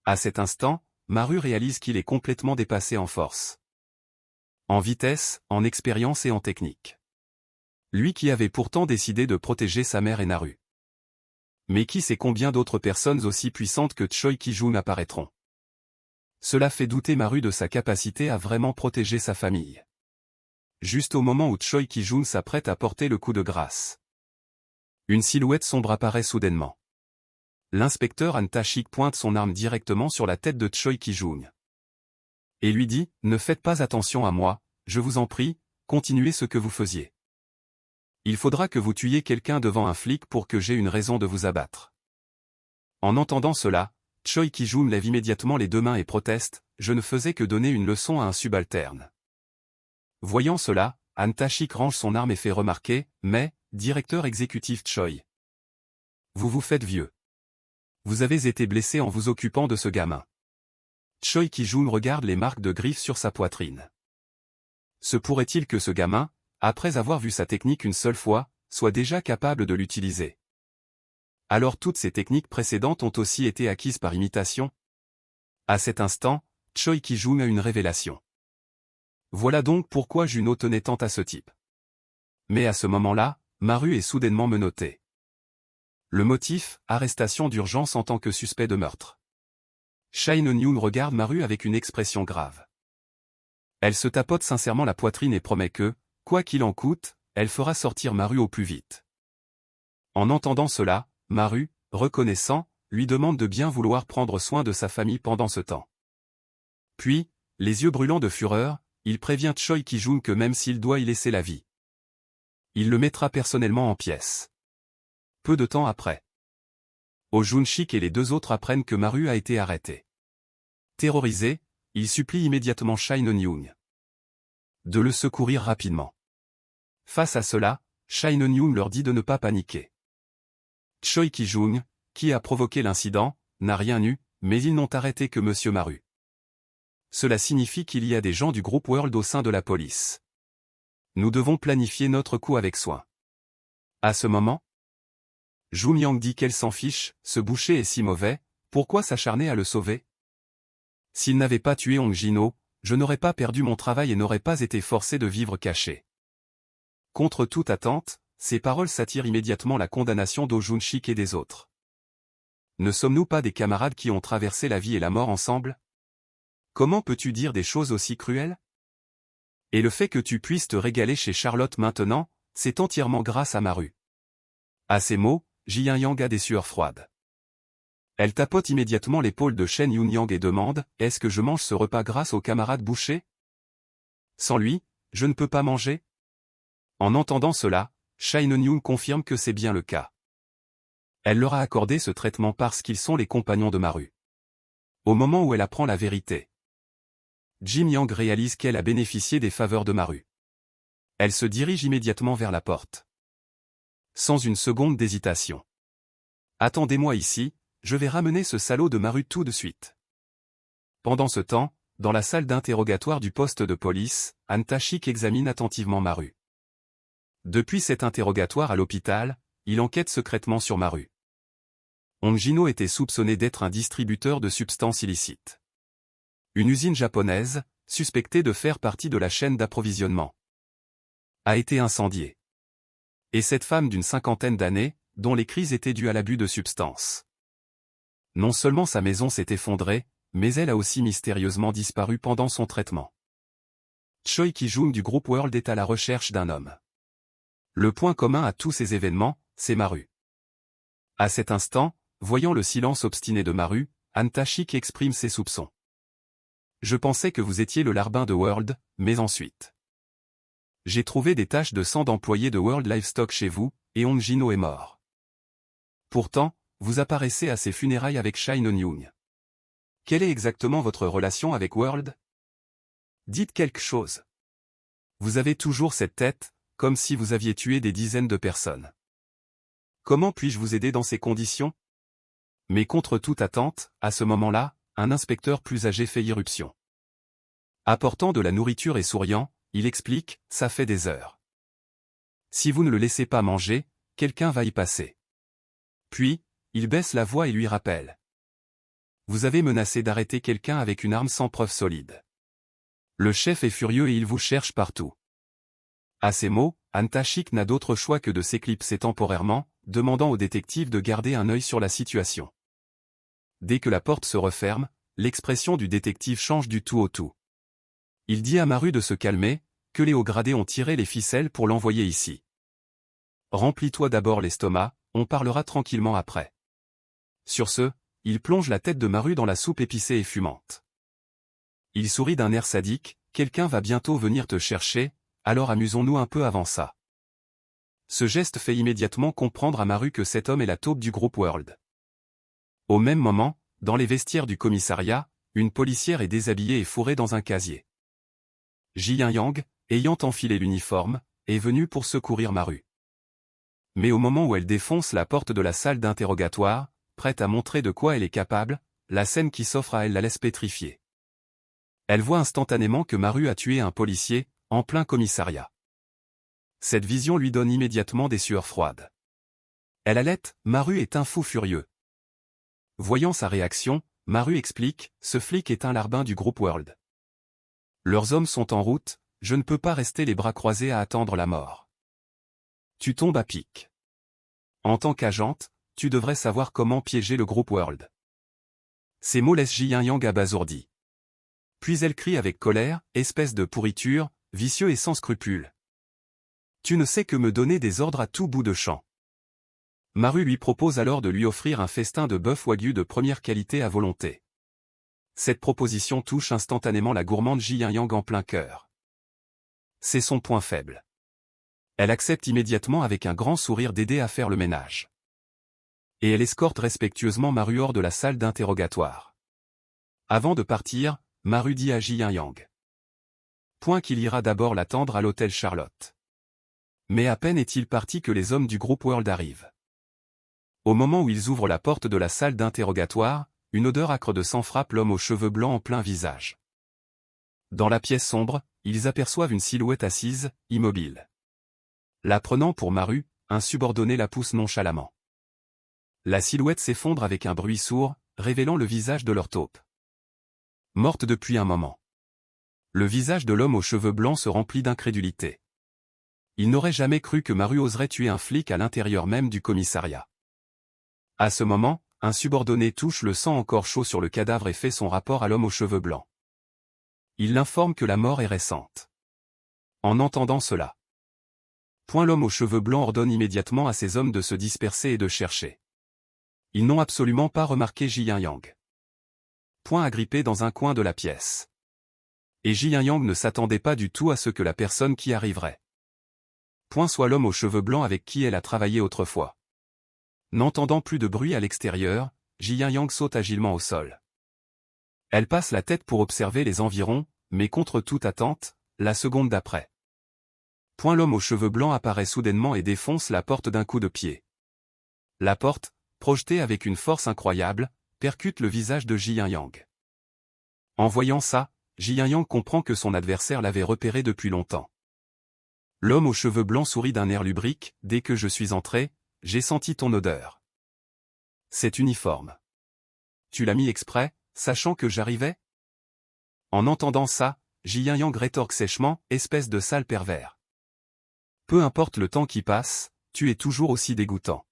À cet instant, Maru réalise qu'il est complètement dépassé en force. En vitesse, en expérience et en technique. Lui qui avait pourtant décidé de protéger sa mère et Naru. Mais qui sait combien d'autres personnes aussi puissantes que Choi Ki-jun apparaîtront. Cela fait douter Maru de sa capacité à vraiment protéger sa famille. Juste au moment où Choi Ki-jun s'apprête à porter le coup de grâce. Une silhouette sombre apparaît soudainement. L'inspecteur Han Ta-shik pointe son arme directement sur la tête de Choi Ki-jun. Et lui dit, « Ne faites pas attention à moi, je vous en prie, continuez ce que vous faisiez. Il faudra que vous tuiez quelqu'un devant un flic pour que j'aie une raison de vous abattre. » En entendant cela, Choi Ki-jun lève immédiatement les deux mains et proteste, « Je ne faisais que donner une leçon à un subalterne. » Voyant cela, Han Ta-shik range son arme et fait remarquer, « Mais, directeur exécutif Choi, vous vous faites vieux. Vous avez été blessé en vous occupant de ce gamin. » Choi Ki-jun regarde les marques de griffes sur sa poitrine. Se pourrait-il que ce gamin, après avoir vu sa technique une seule fois, soit déjà capable de l'utiliser? Alors toutes ces techniques précédentes ont aussi été acquises par imitation? À cet instant, Choi Ki-jun a une révélation. Voilà donc pourquoi Juno tenait tant à ce type. Mais à ce moment-là, Maru est soudainement menottée. Le motif, arrestation d'urgence en tant que suspect de meurtre. Chae Non-yoon regarde Maru avec une expression grave. Elle se tapote sincèrement la poitrine et promet que, quoi qu'il en coûte, elle fera sortir Maru au plus vite. En entendant cela, Maru, reconnaissant, lui demande de bien vouloir prendre soin de sa famille pendant ce temps. Puis, les yeux brûlants de fureur, il prévient Choi Ki-jun que même s'il doit y laisser la vie, il le mettra personnellement en pièces. Peu de temps après, Oh Jun-shik et les deux autres apprennent que Maru a été arrêté. Terrorisé, il supplie immédiatement Chae Non-yoon de le secourir rapidement. Face à cela, Chae Non-yoon leur dit de ne pas paniquer. Choi Ki-jun, qui a provoqué l'incident, n'a rien eu, mais ils n'ont arrêté que Monsieur Maru. Cela signifie qu'il y a des gens du groupe World au sein de la police. Nous devons planifier notre coup avec soin. À ce moment, Jun Yang dit qu'elle s'en fiche, ce boucher est si mauvais, pourquoi s'acharner à le sauver? S'il n'avait pas tué Hong Jin-ho, je n'aurais pas perdu mon travail et n'aurais pas été forcé de vivre caché. Contre toute attente, ces paroles s'attirent immédiatement la condamnation d'O Jun-shik et des autres. Ne sommes-nous pas des camarades qui ont traversé la vie et la mort ensemble? Comment peux-tu dire des choses aussi cruelles? Et le fait que tu puisses te régaler chez Charlotte maintenant, c'est entièrement grâce à Maru. À ces mots, Ji Yang a des sueurs froides. Elle tapote immédiatement l'épaule de Shen Yun-yang et demande, « Est-ce que je mange ce repas grâce au camarade boucher? Sans lui, je ne peux pas manger ?» En entendant cela, Chae Non-yoon confirme que c'est bien le cas. Elle leur a accordé ce traitement parce qu'ils sont les compagnons de Maru. Au moment où elle apprend la vérité, Jim Yang réalise qu'elle a bénéficié des faveurs de Maru. Elle se dirige immédiatement vers la porte. Sans une seconde d'hésitation. « Attendez-moi ici, je vais ramener ce salaud de Maru tout de suite. » Pendant ce temps, dans la salle d'interrogatoire du poste de police, Han Ta-shik examine attentivement Maru. Depuis cet interrogatoire à l'hôpital, il enquête secrètement sur Maru. Hong Jin-ho était soupçonné d'être un distributeur de substances illicites. Une usine japonaise, suspectée de faire partie de la chaîne d'approvisionnement, a été incendiée. Et cette femme d'une cinquantaine d'années, dont les crises étaient dues à l'abus de substances. Non seulement sa maison s'est effondrée, mais elle a aussi mystérieusement disparu pendant son traitement. Choi Ki-jung du groupe World est à la recherche d'un homme. Le point commun à tous ces événements, c'est Maru. À cet instant, voyant le silence obstiné de Maru, Han Ta-shik exprime ses soupçons. Je pensais que vous étiez le larbin de World, mais ensuite. J'ai trouvé des taches de sang d'employés de World Livestock chez vous, et Hong Jin-ho est mort. Pourtant, vous apparaissez à ses funérailles avec Chae Non-young. Quelle est exactement votre relation avec World? Dites quelque chose. Vous avez toujours cette tête, comme si vous aviez tué des dizaines de personnes. Comment puis-je vous aider dans ces conditions? Mais contre toute attente, à ce moment-là, un inspecteur plus âgé fait irruption. Apportant de la nourriture et souriant, il explique, ça fait des heures. Si vous ne le laissez pas manger, quelqu'un va y passer. Puis, il baisse la voix et lui rappelle. Vous avez menacé d'arrêter quelqu'un avec une arme sans preuve solide. Le chef est furieux et il vous cherche partout. À ces mots, Han Ta-shik n'a d'autre choix que de s'éclipser temporairement, demandant au détective de garder un œil sur la situation. Dès que la porte se referme, l'expression du détective change du tout au tout. Il dit à Maru de se calmer, que les hauts gradés ont tiré les ficelles pour l'envoyer ici. Remplis-toi d'abord l'estomac, on parlera tranquillement après. Sur ce, il plonge la tête de Maru dans la soupe épicée et fumante. Il sourit d'un air sadique, quelqu'un va bientôt venir te chercher, alors amusons-nous un peu avant ça. Ce geste fait immédiatement comprendre à Maru que cet homme est la taupe du groupe World. Au même moment, dans les vestiaires du commissariat, une policière est déshabillée et fourrée dans un casier. Ji Yang, ayant enfilé l'uniforme, est venue pour secourir Maru. Mais au moment où elle défonce la porte de la salle d'interrogatoire, prête à montrer de quoi elle est capable, la scène qui s'offre à elle la laisse pétrifiée. Elle voit instantanément que Maru a tué un policier, en plein commissariat. Cette vision lui donne immédiatement des sueurs froides. Elle halète, Maru est un fou furieux. Voyant sa réaction, Maru explique, ce flic est un larbin du groupe World. Leurs hommes sont en route, je ne peux pas rester les bras croisés à attendre la mort. Tu tombes à pic. En tant qu'agente, tu devrais savoir comment piéger le groupe World. Ces mots laissent Ji Yang abasourdi. Puis elle crie avec colère, espèce de pourriture, vicieux et sans scrupules. Tu ne sais que me donner des ordres à tout bout de champ. Maru lui propose alors de lui offrir un festin de bœuf wagyu de première qualité à volonté. Cette proposition touche instantanément la gourmande Ji Yang en plein cœur. C'est son point faible. Elle accepte immédiatement avec un grand sourire d'aider à faire le ménage. Et elle escorte respectueusement Maru hors de la salle d'interrogatoire. Avant de partir, Maru dit à Ji Yang. Point qu'il ira d'abord l'attendre à l'hôtel Charlotte. Mais à peine est-il parti que les hommes du groupe World arrivent. Au moment où ils ouvrent la porte de la salle d'interrogatoire, une odeur âcre de sang frappe l'homme aux cheveux blancs en plein visage. Dans la pièce sombre, ils aperçoivent une silhouette assise, immobile. La prenant pour Maru, un subordonné la pousse nonchalamment. La silhouette s'effondre avec un bruit sourd, révélant le visage de leur taupe. Morte depuis un moment. Le visage de l'homme aux cheveux blancs se remplit d'incrédulité. Il n'aurait jamais cru que Maru oserait tuer un flic à l'intérieur même du commissariat. À ce moment, un subordonné touche le sang encore chaud sur le cadavre et fait son rapport à l'homme aux cheveux blancs. Il l'informe que la mort est récente. En entendant cela, l'homme aux cheveux blancs ordonne immédiatement à ses hommes de se disperser et de chercher. Ils n'ont absolument pas remarqué Ji Yang. Agrippé dans un coin de la pièce. Et Ji Yang ne s'attendait pas du tout à ce que la personne qui arriverait. Soit l'homme aux cheveux blancs avec qui elle a travaillé autrefois. N'entendant plus de bruit à l'extérieur, Ji Yang saute agilement au sol. Elle passe la tête pour observer les environs, mais contre toute attente, la seconde d'après. L'homme aux cheveux blancs apparaît soudainement et défonce la porte d'un coup de pied. La porte, projetée avec une force incroyable, percute le visage de Ji Yang. En voyant ça, Ji Yang comprend que son adversaire l'avait repéré depuis longtemps. L'homme aux cheveux blancs sourit d'un air lubrique. Dès que je suis entré, j'ai senti ton odeur. C'est uniforme. Tu l'as mis exprès, sachant que j'arrivais? En entendant ça, Ji Yang rétorque sèchement, espèce de sale pervers. Peu importe le temps qui passe, tu es toujours aussi dégoûtant.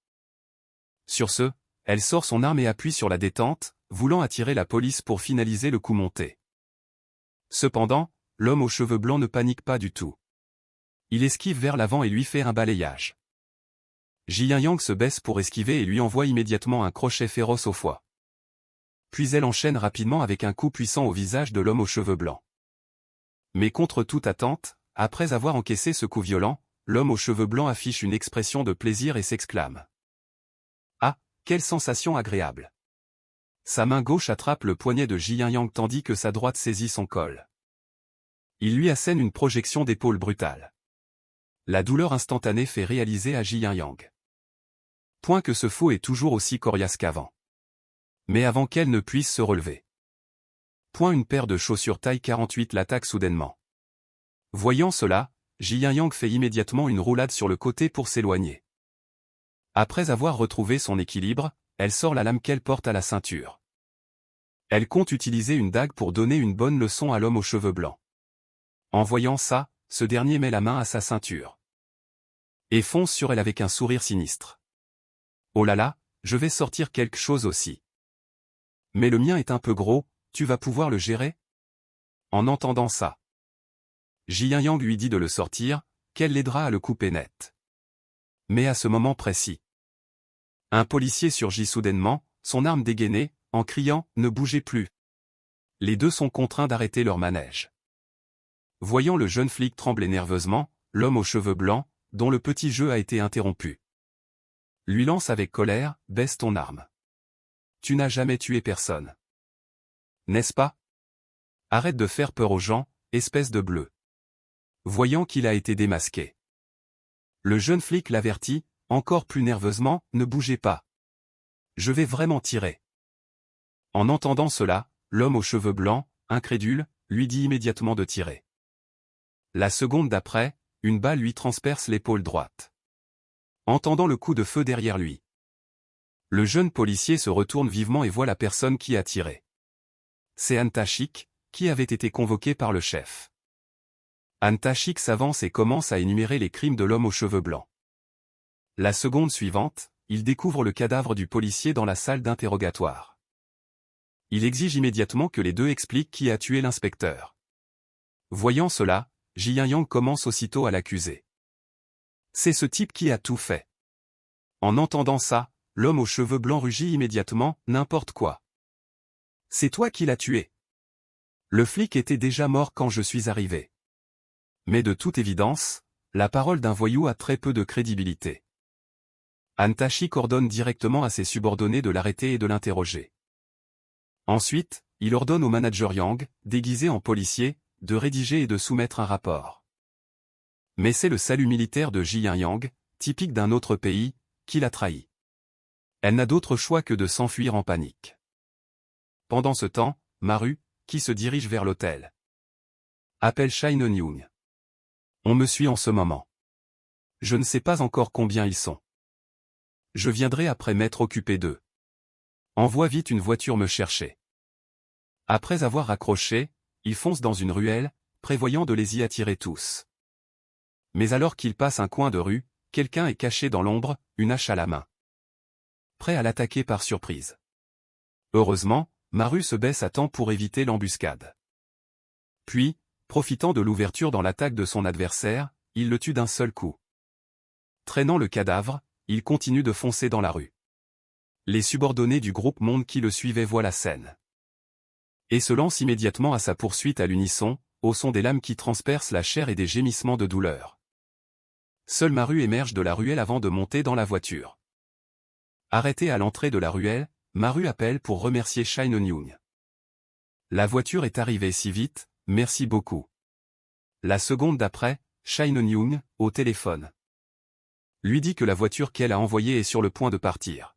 Sur ce, elle sort son arme et appuie sur la détente, voulant attirer la police pour finaliser le coup monté. Cependant, l'homme aux cheveux blancs ne panique pas du tout. Il esquive vers l'avant et lui fait un balayage. Ji Yang se baisse pour esquiver et lui envoie immédiatement un crochet féroce au foie. Puis elle enchaîne rapidement avec un coup puissant au visage de l'homme aux cheveux blancs. Mais contre toute attente, après avoir encaissé ce coup violent, l'homme aux cheveux blancs affiche une expression de plaisir et s'exclame. Ah, quelle sensation agréable! Sa main gauche attrape le poignet de Ji Yang tandis que sa droite saisit son col. Il lui assène une projection d'épaule brutale. La douleur instantanée fait réaliser à Ji Yang. Point que ce fou est toujours aussi coriace qu'avant. Mais avant qu'elle ne puisse se relever. Point une paire de chaussures taille 48 l'attaque soudainement. Voyant cela, Ji Yang fait immédiatement une roulade sur le côté pour s'éloigner. Après avoir retrouvé son équilibre, elle sort la lame qu'elle porte à la ceinture. Elle compte utiliser une dague pour donner une bonne leçon à l'homme aux cheveux blancs. En voyant ça, ce dernier met la main à sa ceinture. Et fonce sur elle avec un sourire sinistre. Oh là là, je vais sortir quelque chose aussi. Mais le mien est un peu gros, tu vas pouvoir le gérer? En entendant ça, Ji Yang lui dit de le sortir, qu'elle l'aidera à le couper net. Mais à ce moment précis, un policier surgit soudainement, son arme dégainée, en criant « Ne bougez plus !». Les deux sont contraints d'arrêter leur manège. Voyant le jeune flic trembler nerveusement, l'homme aux cheveux blancs, dont le petit jeu a été interrompu, lui lance avec colère « Baisse ton arme. Tu n'as jamais tué personne. N'est-ce pas? Arrête de faire peur aux gens, espèce de bleu. » Voyant qu'il a été démasqué, le jeune flic l'avertit, encore plus nerveusement, « Ne bougez pas. Je vais vraiment tirer. » En entendant cela, l'homme aux cheveux blancs, incrédule, lui dit immédiatement de tirer. La seconde d'après, une balle lui transperce l'épaule droite. Entendant le coup de feu derrière lui, le jeune policier se retourne vivement et voit la personne qui a tiré. C'est Han Ta-shik, qui avait été convoqué par le chef. Han Ta-shik s'avance et commence à énumérer les crimes de l'homme aux cheveux blancs. La seconde suivante, il découvre le cadavre du policier dans la salle d'interrogatoire. Il exige immédiatement que les deux expliquent qui a tué l'inspecteur. Voyant cela, Ji Yang commence aussitôt à l'accuser. C'est ce type qui a tout fait. En entendant ça, l'homme aux cheveux blancs rugit immédiatement, n'importe quoi. C'est toi qui l'as tué. Le flic était déjà mort quand je suis arrivé. Mais de toute évidence, la parole d'un voyou a très peu de crédibilité. Han Ta-shik ordonne directement à ses subordonnés de l'arrêter et de l'interroger. Ensuite, il ordonne au manager Yang, déguisé en policier, de rédiger et de soumettre un rapport. Mais c'est le salut militaire de Ji Yang, typique d'un autre pays, qui l'a trahi. Elle n'a d'autre choix que de s'enfuir en panique. Pendant ce temps, Maru, qui se dirige vers l'hôtel, appelle Chai Non-young. On me suit en ce moment. Je ne sais pas encore combien ils sont. Je viendrai après m'être occupé d'eux. Envoie vite une voiture me chercher. Après avoir raccroché, il fonce dans une ruelle, prévoyant de les y attirer tous. Mais alors qu'il passe un coin de rue, quelqu'un est caché dans l'ombre, une hache à la main, prêt à l'attaquer par surprise. Heureusement, Maru se baisse à temps pour éviter l'embuscade. Puis, profitant de l'ouverture dans l'attaque de son adversaire, il le tue d'un seul coup. Traînant le cadavre, il continue de foncer dans la rue. Les subordonnés du groupe Monde qui le suivaient voient la scène et se lancent immédiatement à sa poursuite à l'unisson, au son des lames qui transpercent la chair et des gémissements de douleur. Seul Maru émerge de la ruelle avant de monter dans la voiture. Arrêté à l'entrée de la ruelle, Maru appelle pour remercier Chai Non-young. La voiture est arrivée si vite, merci beaucoup. La seconde d'après, Chai Non-young, au téléphone, lui dit que la voiture qu'elle a envoyée est sur le point de partir.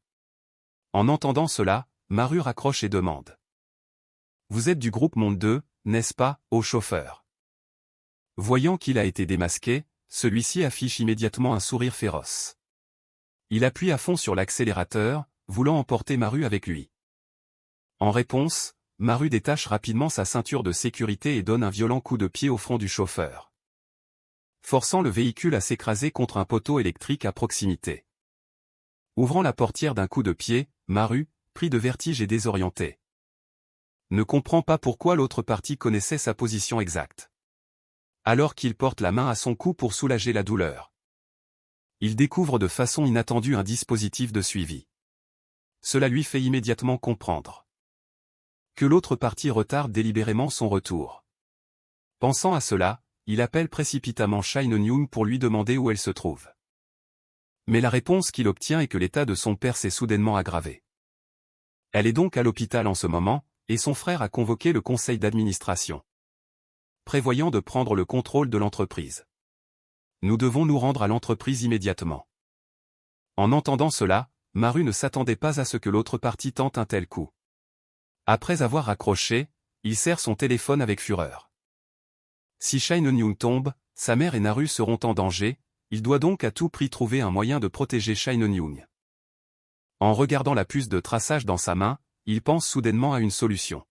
En entendant cela, Maru raccroche et demande. Vous êtes du groupe Monde 2, n'est-ce pas, au chauffeur. Voyant qu'il a été démasqué, celui-ci affiche immédiatement un sourire féroce. Il appuie à fond sur l'accélérateur, voulant emporter Maru avec lui. En réponse, Maru détache rapidement sa ceinture de sécurité et donne un violent coup de pied au front du chauffeur, forçant le véhicule à s'écraser contre un poteau électrique à proximité. Ouvrant la portière d'un coup de pied, Maru, pris de vertige et désorienté, ne comprend pas pourquoi l'autre partie connaissait sa position exacte. Alors qu'il porte la main à son cou pour soulager la douleur, il découvre de façon inattendue un dispositif de suivi. Cela lui fait immédiatement comprendre que l'autre partie retarde délibérément son retour. Pensant à cela, il appelle précipitamment Shai Non-young pour lui demander où elle se trouve. Mais la réponse qu'il obtient est que l'état de son père s'est soudainement aggravé. Elle est donc à l'hôpital en ce moment, et son frère a convoqué le conseil d'administration, prévoyant de prendre le contrôle de l'entreprise. Nous devons nous rendre à l'entreprise immédiatement. En entendant cela, Maru ne s'attendait pas à ce que l'autre partie tente un tel coup. Après avoir raccroché, il serre son téléphone avec fureur. Si Shai Non-young tombe, sa mère et Naru seront en danger, il doit donc à tout prix trouver un moyen de protéger Shai Non-young. En regardant la puce de traçage dans sa main, il pense soudainement à une solution.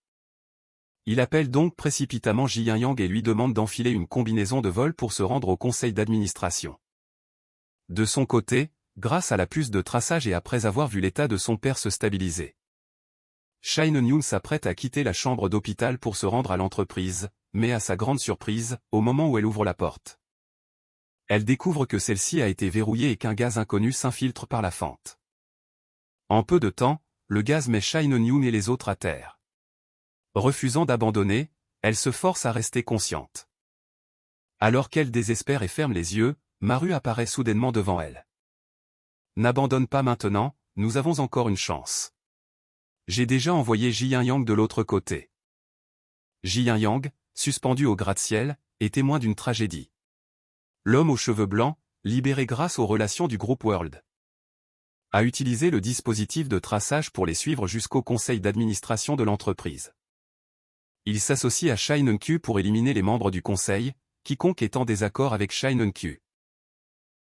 Il appelle donc précipitamment Ji Yang et lui demande d'enfiler une combinaison de vol pour se rendre au conseil d'administration. De son côté, grâce à la puce de traçage et après avoir vu l'état de son père se stabiliser, Shai Non-young s'apprête à quitter la chambre d'hôpital pour se rendre à l'entreprise, mais à sa grande surprise, au moment où elle ouvre la porte, elle découvre que celle-ci a été verrouillée et qu'un gaz inconnu s'infiltre par la fente. En peu de temps, le gaz met Shai Non-young et les autres à terre. Refusant d'abandonner, elle se force à rester consciente. Alors qu'elle désespère et ferme les yeux, Maru apparaît soudainement devant elle. N'abandonne pas maintenant, nous avons encore une chance. J'ai déjà envoyé Ji Yang de l'autre côté. Ji Yang, suspendu au gratte-ciel, est témoin d'une tragédie. L'homme aux cheveux blancs, libéré grâce aux relations du groupe World, a utilisé le dispositif de traçage pour les suivre jusqu'au conseil d'administration de l'entreprise. Il s'associe à Shai Non-kyu pour éliminer les membres du conseil, quiconque est en désaccord avec Shai Non-kyu.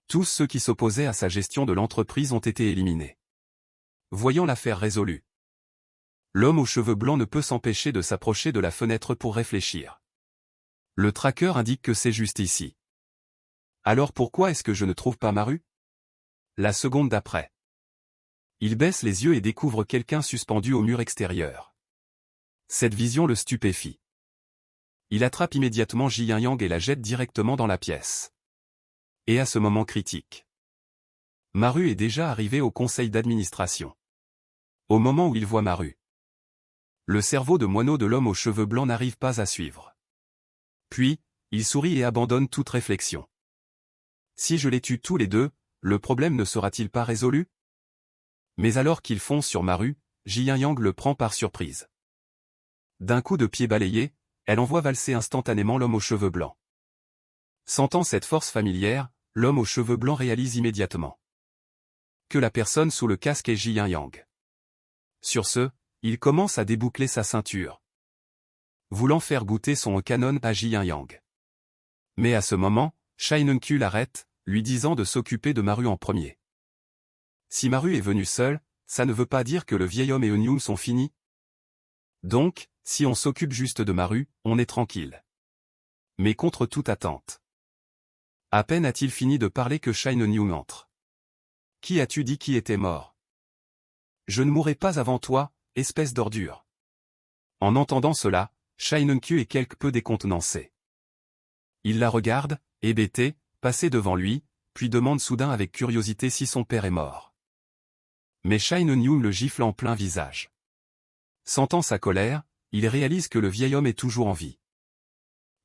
Tous ceux qui s'opposaient à sa gestion de l'entreprise ont été éliminés. Voyant l'affaire résolue, l'homme aux cheveux blancs ne peut s'empêcher de s'approcher de la fenêtre pour réfléchir. Le tracker indique que c'est juste ici. Alors pourquoi est-ce que je ne trouve pas Maru? La seconde d'après, il baisse les yeux et découvre quelqu'un suspendu au mur extérieur. Cette vision le stupéfie. Il attrape immédiatement Ji Yang et la jette directement dans la pièce. Et à ce moment critique, Maru est déjà arrivé au conseil d'administration. Au moment où il voit Maru, le cerveau de moineau de l'homme aux cheveux blancs n'arrive pas à suivre. Puis, il sourit et abandonne toute réflexion. Si je les tue tous les deux, le problème ne sera-t-il pas résolu? Mais alors qu'il fonce sur Maru, Ji Yang le prend par surprise. D'un coup de pied balayé, elle envoie valser instantanément l'homme aux cheveux blancs. Sentant cette force familière, l'homme aux cheveux blancs réalise immédiatement que la personne sous le casque est Ji Yang. Sur ce, il commence à déboucler sa ceinture, voulant faire goûter son canon à Ji Yang. Mais à ce moment, Shai Non-kyu l'arrête, lui disant de s'occuper de Maru en premier. Si Maru est venu seul, ça ne veut pas dire que le vieil homme et Eun-young sont finis. Donc, si on s'occupe juste de Maru, on est tranquille. Mais contre toute attente. À peine a-t-il fini de parler que Shai Non-young entre. Qui as-tu dit qui était mort? Je ne mourrai pas avant toi, espèce d'ordure. En entendant cela, Shai Non-kyu est quelque peu décontenancé. Il la regarde, hébété, passer devant lui, puis demande soudain avec curiosité si son père est mort. Mais Shai Non-young le gifle en plein visage. Sentant sa colère, il réalise que le vieil homme est toujours en vie.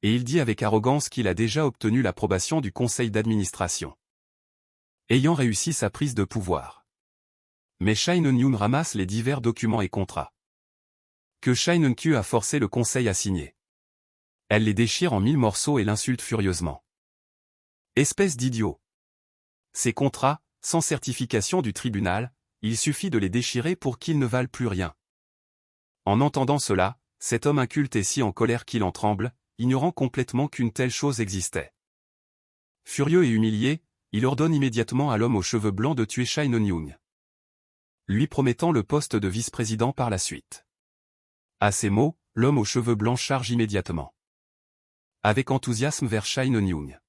Et il dit avec arrogance qu'il a déjà obtenu l'approbation du conseil d'administration, ayant réussi sa prise de pouvoir. Mais Shai Non-young ramasse les divers documents et contrats que Shai Non-kyu a forcé le conseil à signer. Elle les déchire en 1000 morceaux et l'insulte furieusement. Espèce d'idiot! Ces contrats, sans certification du tribunal, il suffit de les déchirer pour qu'ils ne valent plus rien. En entendant cela, cet homme inculte est si en colère qu'il en tremble, ignorant complètement qu'une telle chose existait. Furieux et humilié, il ordonne immédiatement à l'homme aux cheveux blancs de tuer Chai Non-young, lui promettant le poste de vice-président par la suite. À ces mots, l'homme aux cheveux blancs charge immédiatement, avec enthousiasme, vers Chai Non-young.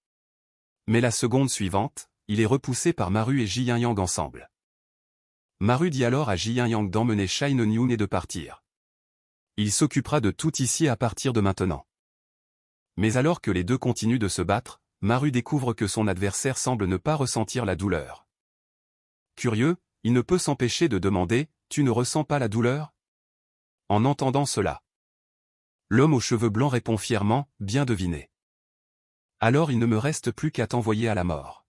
Mais la seconde suivante, il est repoussé par Maru et Ji Yin-yang ensemble. Maru dit alors à Ji Yin-yang d'emmener Chai Non-young et de partir. Il s'occupera de tout ici à partir de maintenant. Mais alors que les deux continuent de se battre, Maru découvre que son adversaire semble ne pas ressentir la douleur. Curieux, il ne peut s'empêcher de demander « Tu ne ressens pas la douleur ?» En entendant cela, l'homme aux cheveux blancs répond fièrement « Bien deviné. Alors il ne me reste plus qu'à t'envoyer à la mort. »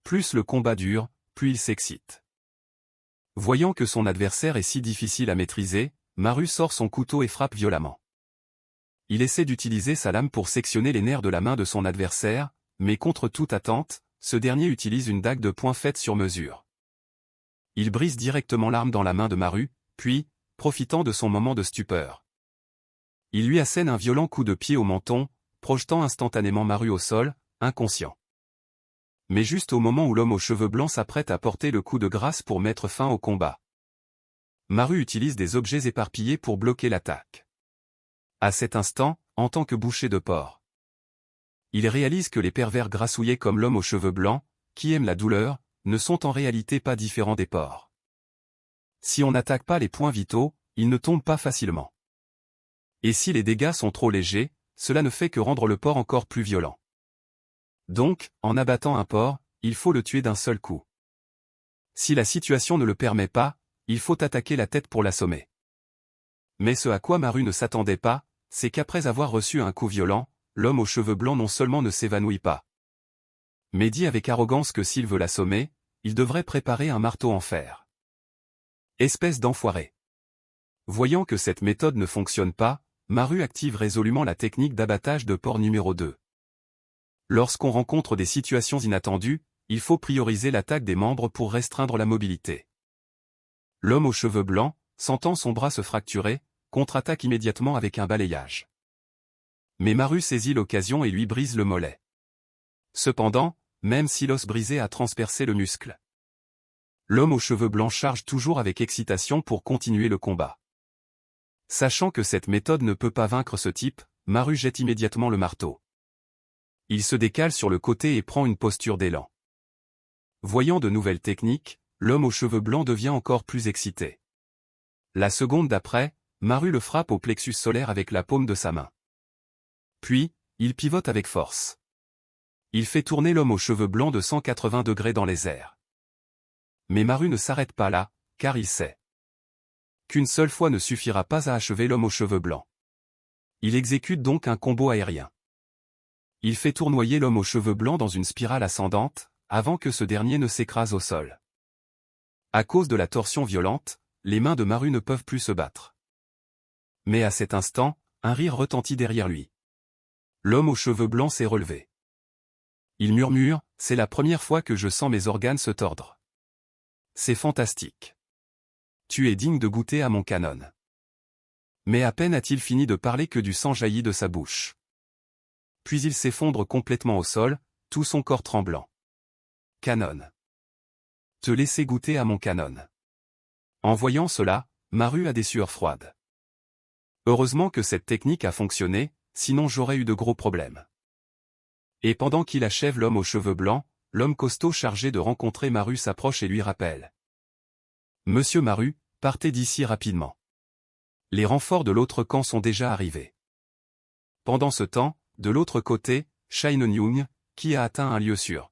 Plus le combat dure, plus il s'excite. Voyant que son adversaire est si difficile à maîtriser, Maru sort son couteau et frappe violemment. Il essaie d'utiliser sa lame pour sectionner les nerfs de la main de son adversaire, mais contre toute attente, ce dernier utilise une dague de poing faite sur mesure. Il brise directement l'arme dans la main de Maru, puis, profitant de son moment de stupeur, il lui assène un violent coup de pied au menton, projetant instantanément Maru au sol, inconscient. Mais juste au moment où l'homme aux cheveux blancs s'apprête à porter le coup de grâce pour mettre fin au combat, Maru utilise des objets éparpillés pour bloquer l'attaque. À cet instant, en tant que boucher de porc, il réalise que les pervers grassouillés comme l'homme aux cheveux blancs, qui aiment la douleur, ne sont en réalité pas différents des porcs. Si on n'attaque pas les points vitaux, ils ne tombent pas facilement. Et si les dégâts sont trop légers, cela ne fait que rendre le porc encore plus violent. Donc, en abattant un porc, il faut le tuer d'un seul coup. Si la situation ne le permet pas, il faut attaquer la tête pour l'assommer. Mais ce à quoi Maru ne s'attendait pas, c'est qu'après avoir reçu un coup violent, l'homme aux cheveux blancs non seulement ne s'évanouit pas, mais dit avec arrogance que s'il veut l'assommer, il devrait préparer un marteau en fer. Espèce d'enfoiré. Voyant que cette méthode ne fonctionne pas, Maru active résolument la technique d'abattage de porc numéro 2. Lorsqu'on rencontre des situations inattendues, il faut prioriser l'attaque des membres pour restreindre la mobilité. L'homme aux cheveux blancs, sentant son bras se fracturer, contre-attaque immédiatement avec un balayage. Mais Maru saisit l'occasion et lui brise le mollet. Cependant, même si l'os brisé a transpercé le muscle, l'homme aux cheveux blancs charge toujours avec excitation pour continuer le combat. Sachant que cette méthode ne peut pas vaincre ce type, Maru jette immédiatement le marteau. Il se décale sur le côté et prend une posture d'élan. Voyant de nouvelles techniques, l'homme aux cheveux blancs devient encore plus excité. La seconde d'après, Maru le frappe au plexus solaire avec la paume de sa main. Puis, il pivote avec force. Il fait tourner l'homme aux cheveux blancs de 180 degrés dans les airs. Mais Maru ne s'arrête pas là, car il sait qu'une seule fois ne suffira pas à achever l'homme aux cheveux blancs. Il exécute donc un combo aérien. Il fait tournoyer l'homme aux cheveux blancs dans une spirale ascendante, avant que ce dernier ne s'écrase au sol. À cause de la torsion violente, les mains de Maru ne peuvent plus se battre. Mais à cet instant, un rire retentit derrière lui. L'homme aux cheveux blancs s'est relevé. Il murmure, « C'est la première fois que je sens mes organes se tordre. C'est fantastique. Tu es digne de goûter à mon canon. » Mais à peine a-t-il fini de parler que du sang jaillit de sa bouche. Puis il s'effondre complètement au sol, tout son corps tremblant. Canon. Te laisser goûter à mon canon. En voyant cela, Maru a des sueurs froides. Heureusement que cette technique a fonctionné, sinon j'aurais eu de gros problèmes. Et pendant qu'il achève l'homme aux cheveux blancs, l'homme costaud chargé de rencontrer Maru s'approche et lui rappelle. « Monsieur Maru, partez d'ici rapidement. Les renforts de l'autre camp sont déjà arrivés. » Pendant ce temps, de l'autre côté, Chai Non-young, qui a atteint un lieu sûr,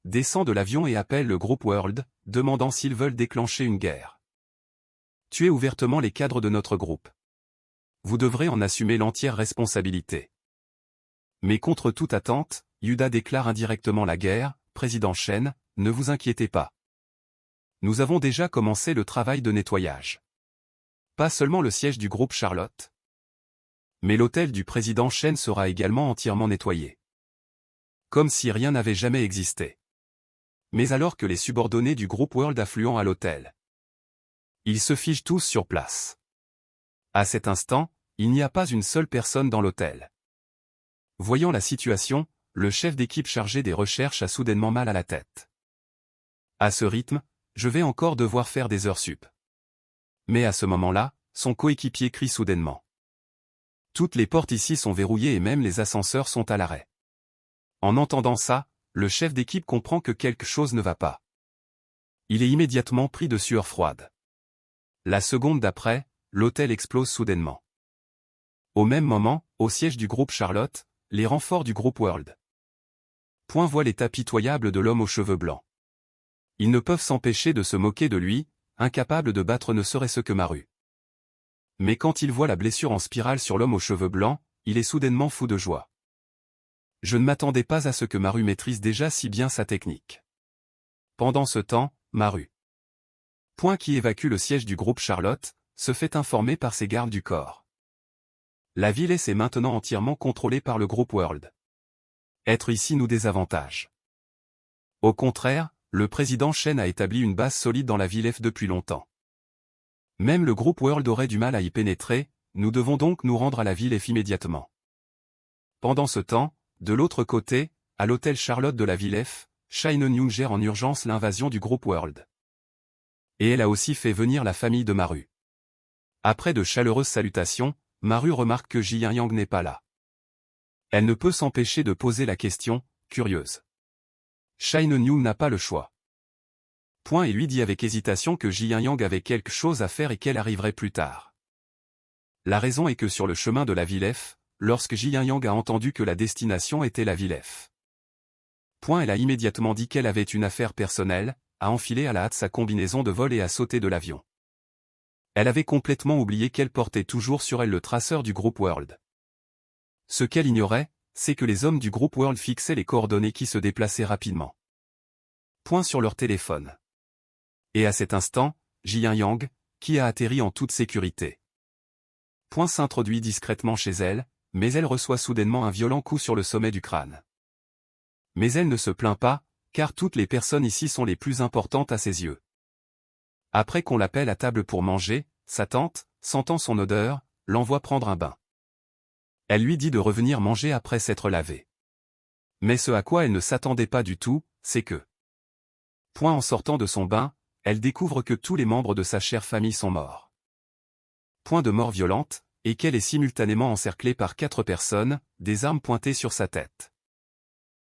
descend de l'avion et appelle le groupe World, demandant s'ils veulent déclencher une guerre. Tuez ouvertement les cadres de notre groupe. Vous devrez en assumer l'entière responsabilité. Mais contre toute attente, Yuda déclare indirectement la guerre, « Président Chen, ne vous inquiétez pas. Nous avons déjà commencé le travail de nettoyage. Pas seulement le siège du groupe Charlotte, mais l'hôtel du président Chen sera également entièrement nettoyé. Comme si rien n'avait jamais existé. » Mais alors que les subordonnés du groupe World affluent à l'hôtel, ils se figent tous sur place. À cet instant, il n'y a pas une seule personne dans l'hôtel. Voyant la situation, le chef d'équipe chargé des recherches a soudainement mal à la tête. À ce rythme, je vais encore devoir faire des heures sup. Mais à ce moment-là, son coéquipier crie soudainement. Toutes les portes ici sont verrouillées et même les ascenseurs sont à l'arrêt. En entendant ça, le chef d'équipe comprend que quelque chose ne va pas. Il est immédiatement pris de sueur froide. La seconde d'après, l'hôtel explose soudainement. Au même moment, au siège du groupe Charlotte, les renforts du groupe World. Voient l'état pitoyable de l'homme aux cheveux blancs. Ils ne peuvent s'empêcher de se moquer de lui, incapable de battre ne serait-ce que Maru. Mais quand il voit la blessure en spirale sur l'homme aux cheveux blancs, il est soudainement fou de joie. Je ne m'attendais pas à ce que Maru maîtrise déjà si bien sa technique. Pendant ce temps, Maru, qui évacue le siège du groupe Charlotte, se fait informer par ses gardes du corps. La ville est maintenant entièrement contrôlée par le groupe World. Être ici nous désavantage. Au contraire, le président Shen a établi une base solide dans la ville F depuis longtemps. Même le groupe World aurait du mal à y pénétrer, nous devons donc nous rendre à la ville F immédiatement. Pendant ce temps, de l'autre côté, à l'hôtel Charlotte de la ville F, Shine New gère en urgence l'invasion du groupe World. Et elle a aussi fait venir la famille de Maru. Après de chaleureuses salutations, Maru remarque que Ji Yang n'est pas là. Elle ne peut s'empêcher de poser la question, curieuse. Shine New n'a pas le choix. Et lui dit avec hésitation que Ji Yang avait quelque chose à faire et qu'elle arriverait plus tard. La raison est que sur le chemin de la ville F, lorsque Ji Yang a entendu que la destination était la ville F. Elle a immédiatement dit qu'elle avait une affaire personnelle, a enfilé à la hâte sa combinaison de vol et a sauté de l'avion. Elle avait complètement oublié qu'elle portait toujours sur elle le traceur du groupe World. Ce qu'elle ignorait, c'est que les hommes du groupe World fixaient les coordonnées qui se déplaçaient rapidement. Sur leur téléphone. Et à cet instant, Ji Yang, qui a atterri en toute sécurité. S'introduit discrètement chez elle, mais elle reçoit soudainement un violent coup sur le sommet du crâne. Mais elle ne se plaint pas, car toutes les personnes ici sont les plus importantes à ses yeux. Après qu'on l'appelle à table pour manger, sa tante, sentant son odeur, l'envoie prendre un bain. Elle lui dit de revenir manger après s'être lavée. Mais ce à quoi elle ne s'attendait pas du tout, c'est que, en sortant de son bain, elle découvre que tous les membres de sa chère famille sont morts. De mort violente, et qu'elle est simultanément encerclée par 4 personnes, des armes pointées sur sa tête.